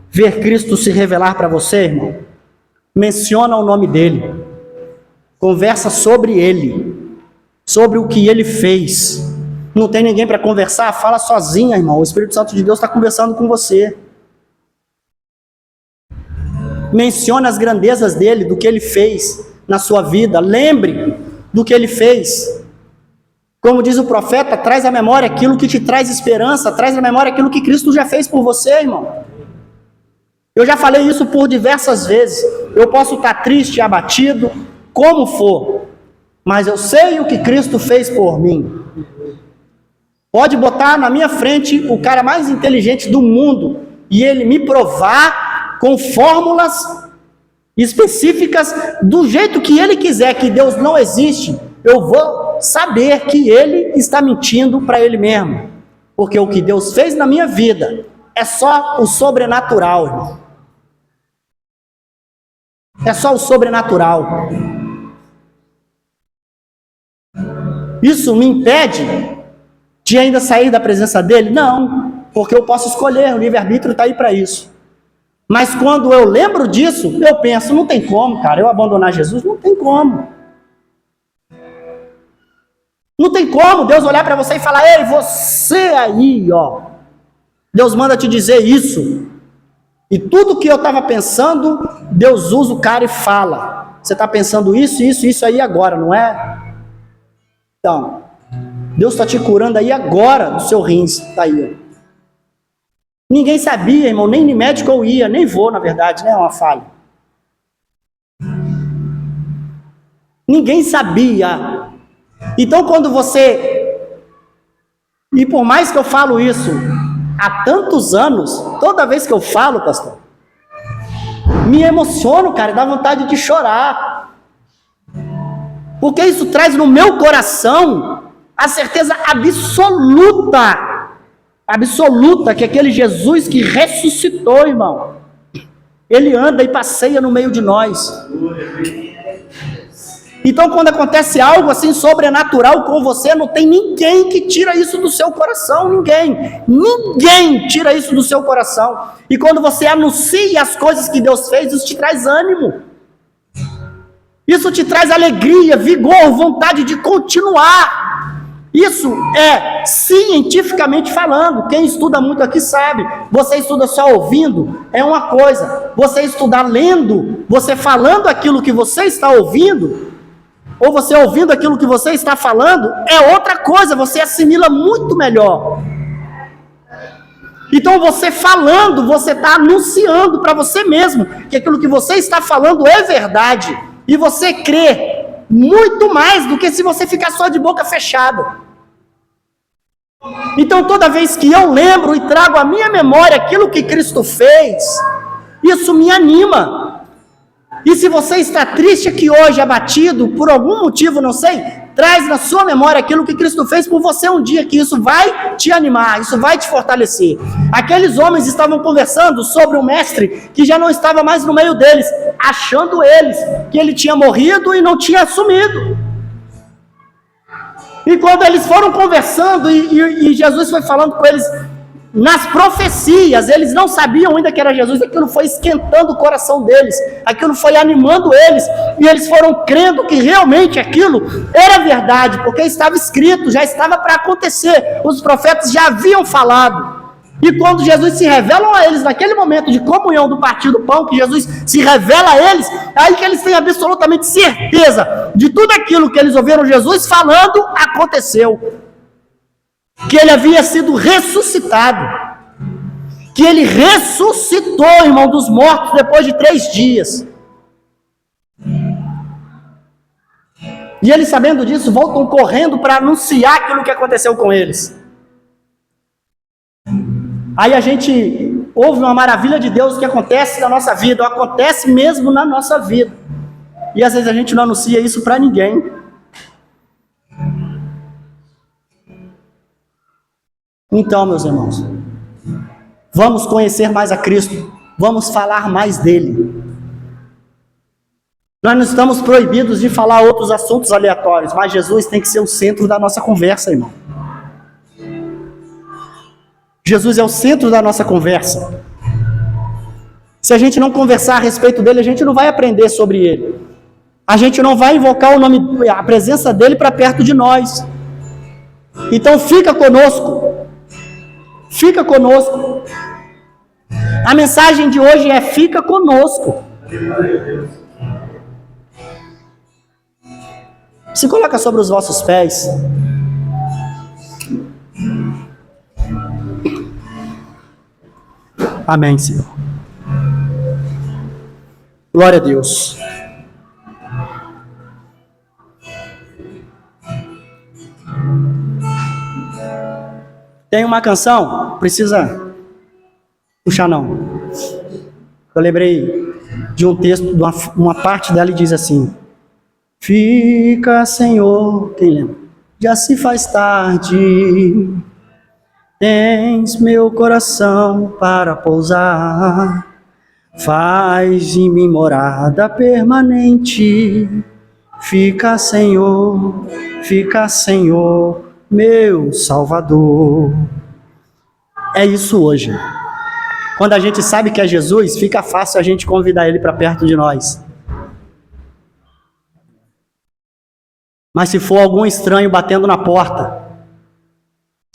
ver Cristo se revelar para você, irmão? Menciona o nome dele, conversa sobre ele, sobre o que ele fez. Não tem ninguém para conversar? Fala sozinha, irmão. O Espírito Santo de Deus está conversando com você. Menciona as grandezas dele, do que ele fez na sua vida. Lembre do que ele fez. Como diz o profeta, traz à memória aquilo que te traz esperança, traz à memória aquilo que Cristo já fez por você, irmão. Eu já falei isso por diversas vezes. Eu posso estar triste, abatido, como for, mas eu sei o que Cristo fez por mim. Pode botar na minha frente o cara mais inteligente do mundo e ele me provar com fórmulas específicas do jeito que ele quiser, que Deus não existe, eu vou saber que ele está mentindo para ele mesmo. Porque o que Deus fez na minha vida é só o sobrenatural, irmão. É só o sobrenatural. Isso me impede de ainda sair da presença dele? Não, porque eu posso escolher, o livre-arbítrio está aí para isso. Mas quando eu lembro disso, eu penso, não tem como, cara, eu abandonar Jesus? Não tem como. Não tem como Deus olhar para você e falar, ei, você aí, ó. Deus manda te dizer isso. E tudo que eu estava pensando, Deus usa o cara e fala. Você está pensando isso aí agora, não é? Então, Deus está te curando aí agora do seu rins. Está aí, ó. Ninguém sabia, irmão, nem no médico eu ia, nem vou, na verdade, né? É uma falha. Ninguém sabia. Então quando você... E por mais que eu falo isso há tantos anos, toda vez que eu falo, pastor, me emociono, cara, dá vontade de chorar. Porque isso traz no meu coração a certeza absoluta que aquele Jesus que ressuscitou, irmão, ele anda e passeia no meio de nós. Então quando acontece algo assim sobrenatural com você, não tem ninguém que tira isso do seu coração, ninguém tira isso do seu coração. E quando você anuncia as coisas que Deus fez, isso te traz ânimo, isso te traz alegria, vigor, vontade de continuar. Isso é cientificamente falando. Quem estuda muito aqui sabe. Você estuda só ouvindo, é uma coisa. Você estudar lendo, você falando aquilo que você está ouvindo, ou você ouvindo aquilo que você está falando, é outra coisa. Você assimila muito melhor. Então você falando, você está anunciando para você mesmo que aquilo que você está falando é verdade. E você crê muito mais do que se você ficar só de boca fechada. Então toda vez que eu lembro e trago à minha memória aquilo que Cristo fez, isso me anima. E se você está triste aqui hoje, abatido, por algum motivo, não sei, traz na sua memória aquilo que Cristo fez por você um dia, que isso vai te animar, isso vai te fortalecer. Aqueles homens estavam conversando sobre um mestre que já não estava mais no meio deles, achando eles que ele tinha morrido e não tinha assumido. E quando eles foram conversando e Jesus foi falando com eles nas profecias, eles não sabiam ainda que era Jesus, aquilo foi esquentando o coração deles, aquilo foi animando eles, e eles foram crendo que realmente aquilo era verdade, porque estava escrito, já estava para acontecer, os profetas já haviam falado. E quando Jesus se revela a eles, naquele momento de comunhão do partir do pão, que Jesus se revela a eles, aí que eles têm absolutamente certeza de tudo aquilo que eles ouviram Jesus falando, aconteceu. Que ele havia sido ressuscitado, que ele ressuscitou, irmão, dos mortos depois de 3 dias. E eles, sabendo disso, voltam correndo para anunciar aquilo que aconteceu com eles. Aí a gente ouve uma maravilha de Deus que acontece na nossa vida, acontece mesmo na nossa vida. E às vezes a gente não anuncia isso para ninguém. Então, meus irmãos, vamos conhecer mais a Cristo, vamos falar mais dele. Nós não estamos proibidos de falar outros assuntos aleatórios, mas Jesus tem que ser o centro da nossa conversa, irmão. Jesus é o centro da nossa conversa. Se a gente não conversar a respeito dele, a gente não vai aprender sobre ele. A gente não vai invocar o nome, a presença dele para perto de nós. Então fica conosco. Fica conosco. A mensagem de hoje é: fica conosco. Se coloca sobre os vossos pés. Amém, Senhor. Glória a Deus. Tem uma canção, precisa puxar não. Eu lembrei de um texto, de uma parte dela, e diz assim: fica, Senhor, quem lembra? Já se faz tarde, tens meu coração para pousar, faz em mim morada permanente. Fica, Senhor, meu Salvador. É isso hoje. Quando a gente sabe que é Jesus, fica fácil a gente convidar ele para perto de nós. Mas se for algum estranho batendo na porta,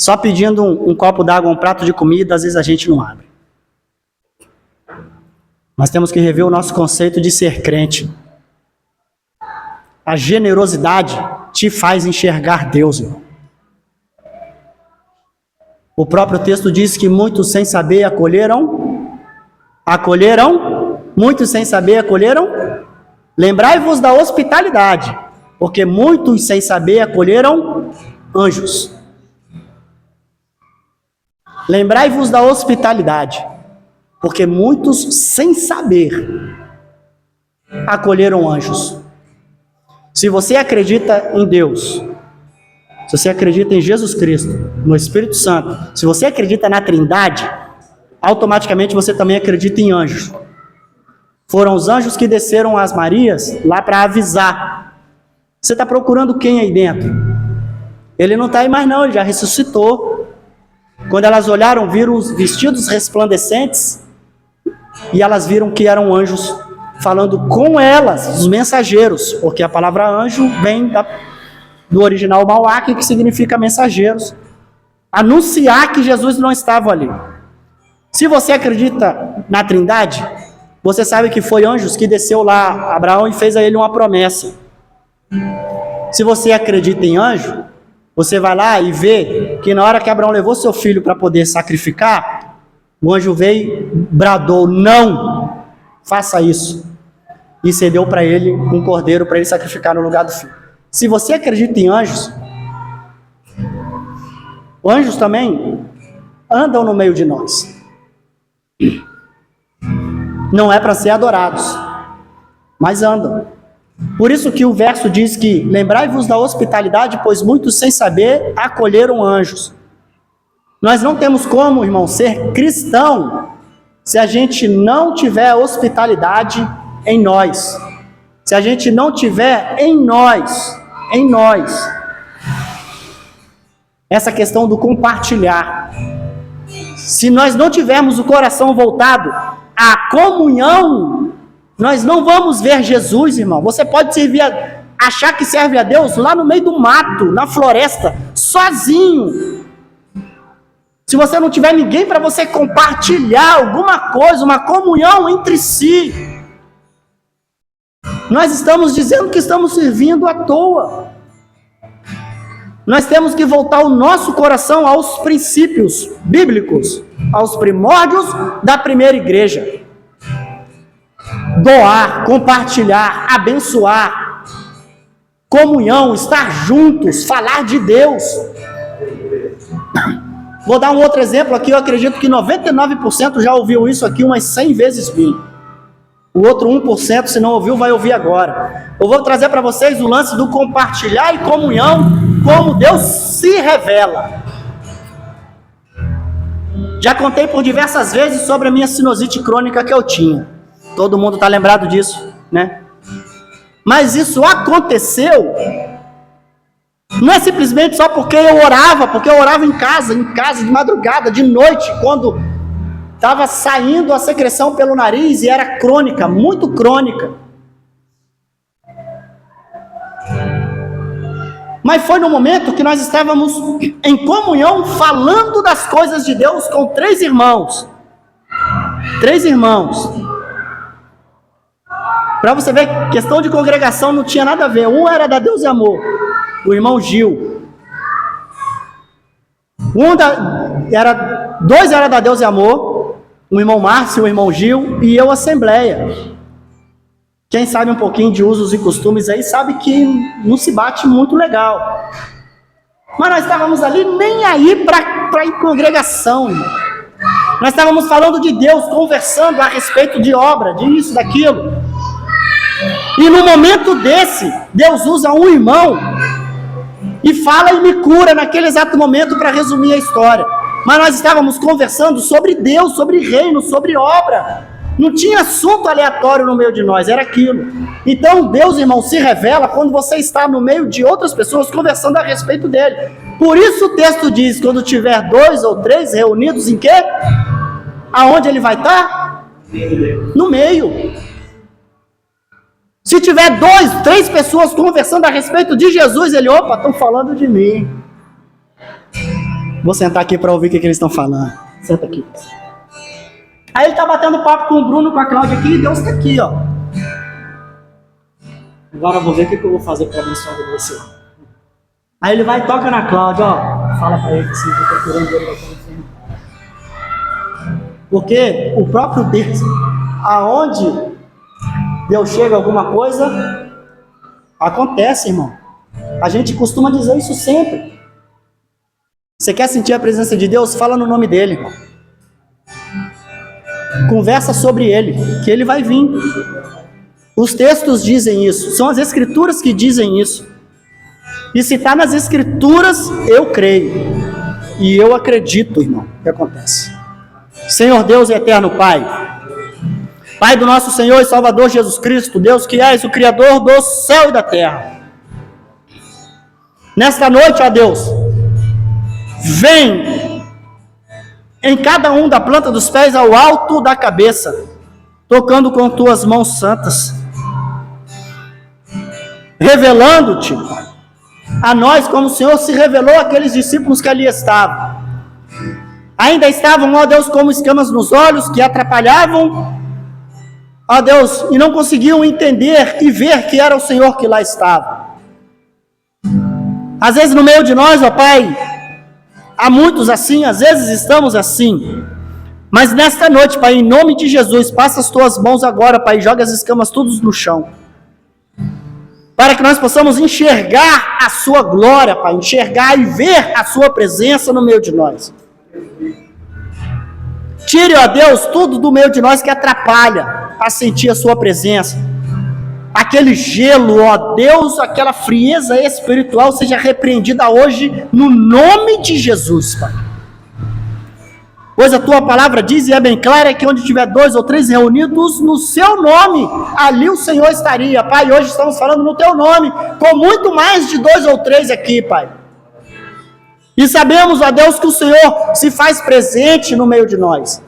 só pedindo um copo d'água, um prato de comida, às vezes a gente não abre. Nós temos que rever o nosso conceito de ser crente. A generosidade te faz enxergar Deus, irmão. O próprio texto diz que muitos sem saber acolheram, muitos sem saber acolheram. Lembrai-vos da hospitalidade. porque muitos sem saber acolheram anjos. Lembrai-vos da hospitalidade, porque muitos sem saber acolheram anjos. Se você acredita em Deus, se você acredita em Jesus Cristo, no Espírito Santo, se você acredita na Trindade, automaticamente você também acredita em anjos. Foram os anjos que desceram às Marias lá para avisar. Você está procurando quem aí dentro? Ele não está aí mais não, ele já ressuscitou. Quando elas olharam, viram os vestidos resplandecentes e elas viram que eram anjos falando com elas, os mensageiros, porque a palavra anjo vem do original malak, que significa mensageiros. Anunciar que Jesus não estava ali. Se você acredita na Trindade, você sabe que foi anjos que desceu lá a Abraão e fez a ele uma promessa. Se você acredita em anjo, você vai lá e vê que na hora que Abraão levou seu filho para poder sacrificar, o anjo veio, bradou, não faça isso, e cedeu para ele um cordeiro para ele sacrificar no lugar do filho. Se você acredita em anjos, anjos também andam no meio de nós. Não é para ser adorados, mas andam. Por isso que o verso diz que lembrai-vos da hospitalidade, pois muitos sem saber acolheram anjos. Nós não temos como, irmão, ser cristão se a gente não tiver hospitalidade em nós. Se a gente não tiver em nós, essa questão do compartilhar. Se nós não tivermos o coração voltado à comunhão, nós não vamos ver Jesus, irmão. Você pode achar que serve a Deus lá no meio do mato, na floresta, sozinho. Se você não tiver ninguém para você compartilhar alguma coisa, uma comunhão entre si, nós estamos dizendo que estamos servindo à toa. Nós temos que voltar o nosso coração aos princípios bíblicos, aos primórdios da primeira igreja. Doar, compartilhar, abençoar, comunhão, estar juntos, falar de Deus. Vou dar um outro exemplo aqui, eu acredito que 99% já ouviu isso aqui umas 100 vezes mil. O outro 1%, se não ouviu, vai ouvir agora. Eu vou trazer para vocês o lance do compartilhar e comunhão, como Deus se revela. Já contei por diversas vezes sobre a minha sinusite crônica que eu tinha. Todo mundo está lembrado disso, né? Mas isso aconteceu, não é simplesmente só porque eu orava em casa, de madrugada, de noite, quando estava saindo a secreção pelo nariz e era crônica, muito crônica. Mas foi no momento que nós estávamos em comunhão, falando das coisas de Deus com 3 irmãos. 3 irmãos. Para você ver, questão de congregação não tinha nada a ver. Um era da Deus e Amor, o irmão Gil. 2 era da Deus e Amor, o irmão Márcio, o irmão Gil, e eu, Assembleia. Quem sabe um pouquinho de usos e costumes aí, sabe que não se bate muito legal. Mas nós estávamos ali nem aí para ir congregação, irmão. Nós estávamos falando de Deus, conversando a respeito de obra, disso, daquilo. E no momento desse, Deus usa um irmão e fala e me cura naquele exato momento, para resumir a história. Mas nós estávamos conversando sobre Deus, sobre reino, sobre obra. Não tinha assunto aleatório no meio de nós, era aquilo. Então Deus, irmão, se revela quando você está no meio de outras pessoas conversando a respeito dele. Por isso o texto diz, quando tiver 2 ou 3 reunidos em quê? Aonde ele vai estar? No meio. Se tiver 2, 3 pessoas conversando a respeito de Jesus, ele, opa, estão falando de mim. Vou sentar aqui para ouvir o que eles estão falando. Senta aqui. Aí ele está batendo papo com o Bruno, com a Cláudia aqui, e Deus está aqui, ó. Agora eu vou ver o que eu vou fazer para abençoar você. Aí ele vai e toca na Cláudia, ó. Fala para ele que se está procurando ele, vai estar. Porque o próprio Deus, aonde Deus chega alguma coisa, Acontece, irmão. A gente costuma dizer isso sempre. Você quer sentir a presença de Deus? Fala no nome dele, irmão. Conversa sobre ele, que ele vai vir. Os textos dizem isso, são as escrituras que dizem isso. E se está nas escrituras, eu creio. E eu acredito, irmão, que acontece. Senhor Deus e eterno Pai, Pai do nosso Senhor e Salvador Jesus Cristo, Deus que és o Criador do céu e da terra. Nesta noite, ó Deus, vem em cada um da planta dos pés ao alto da cabeça, tocando com tuas mãos santas, revelando-te a nós como o Senhor se revelou àqueles discípulos que ali estavam. Ainda estavam, ó Deus, como escamas nos olhos que atrapalhavam, ó Deus, e não conseguiam entender e ver que era o Senhor que lá estava. Às vezes no meio de nós, ó Pai, há muitos assim, às vezes estamos assim. Mas nesta noite, Pai, em nome de Jesus, passa as tuas mãos agora, Pai, e joga as escamas todas no chão. Para que nós possamos enxergar a sua glória, Pai, enxergar e ver a sua presença no meio de nós. Tire, ó Deus, tudo do meio de nós que atrapalha a sentir a sua presença. Aquele gelo, ó Deus, aquela frieza espiritual seja repreendida hoje no nome de Jesus, Pai. Pois a tua palavra diz, e é bem clara, que onde tiver 2 ou 3 reunidos no seu nome, ali o Senhor estaria. Pai, hoje estamos falando no teu nome, com muito mais de 2 ou 3 aqui, Pai. E sabemos, ó Deus, que o Senhor se faz presente no meio de nós.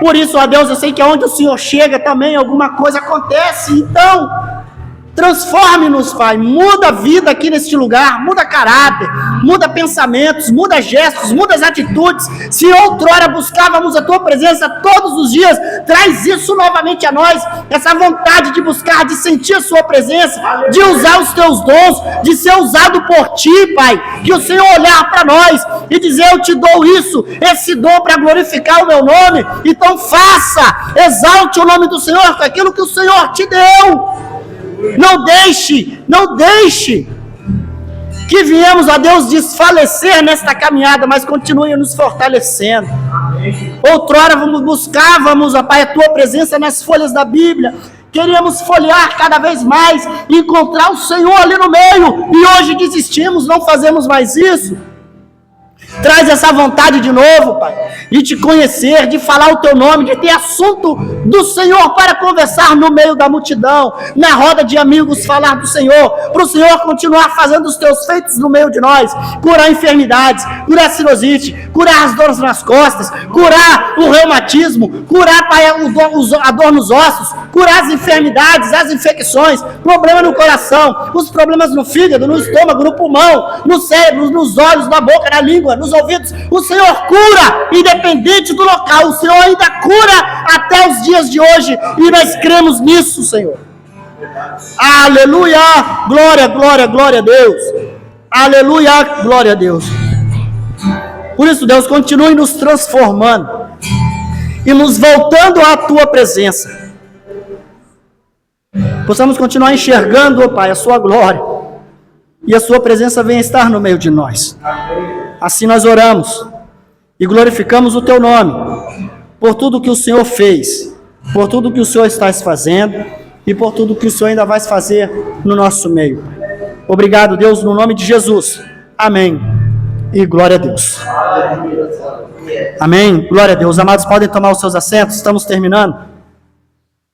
Por isso, ó Deus, eu sei que onde o Senhor chega também alguma coisa acontece. Então, transforme-nos, Pai. Muda a vida aqui neste lugar. Muda caráter, muda pensamentos, muda gestos, muda as atitudes. Se outrora buscávamos a Tua presença todos os dias, traz isso novamente a nós. Essa vontade de buscar, de sentir a Sua presença, de usar os Teus dons, de ser usado por Ti, Pai. Que o Senhor olhar para nós e dizer, eu te dou isso, esse dom para glorificar o meu nome. Então faça, exalte o nome do Senhor com aquilo que o Senhor te deu. Não deixe que viemos, ó Deus, desfalecer nesta caminhada, mas continue nos fortalecendo. Outrora buscávamos, ó Pai, a Tua presença nas folhas da Bíblia, queríamos folhear cada vez mais, encontrar o Senhor ali no meio, e hoje desistimos, não fazemos mais isso. Traz essa vontade de novo, Pai, de te conhecer, de falar o teu nome, de ter assunto do Senhor para conversar no meio da multidão, na roda de amigos, falar do Senhor, para o Senhor continuar fazendo os teus feitos no meio de nós, curar enfermidades, curar sinusite, curar as dores nas costas, curar o reumatismo, curar, Pai, a dor nos ossos, curar as enfermidades, as infecções, problema no coração, os problemas no fígado, no estômago, no pulmão, no cérebro, nos olhos, na boca, na língua, nos ouvidos. O Senhor cura, independente do local. O Senhor ainda cura até os dias de hoje, e nós cremos nisso, Senhor. Aleluia, glória, glória, glória a Deus. Aleluia, glória a Deus. Por isso, Deus, continue nos transformando e nos voltando à Tua presença. Possamos continuar enxergando, ó Pai, a Sua glória, e a Sua presença venha estar no meio de nós. Assim nós oramos e glorificamos o Teu nome, por tudo que o Senhor fez, por tudo que o Senhor está fazendo, e por tudo que o Senhor ainda vai fazer no nosso meio. Obrigado, Deus, no nome de Jesus. Amém. E glória a Deus. Amém. Glória a Deus. Amados, podem tomar os seus assentos, estamos terminando.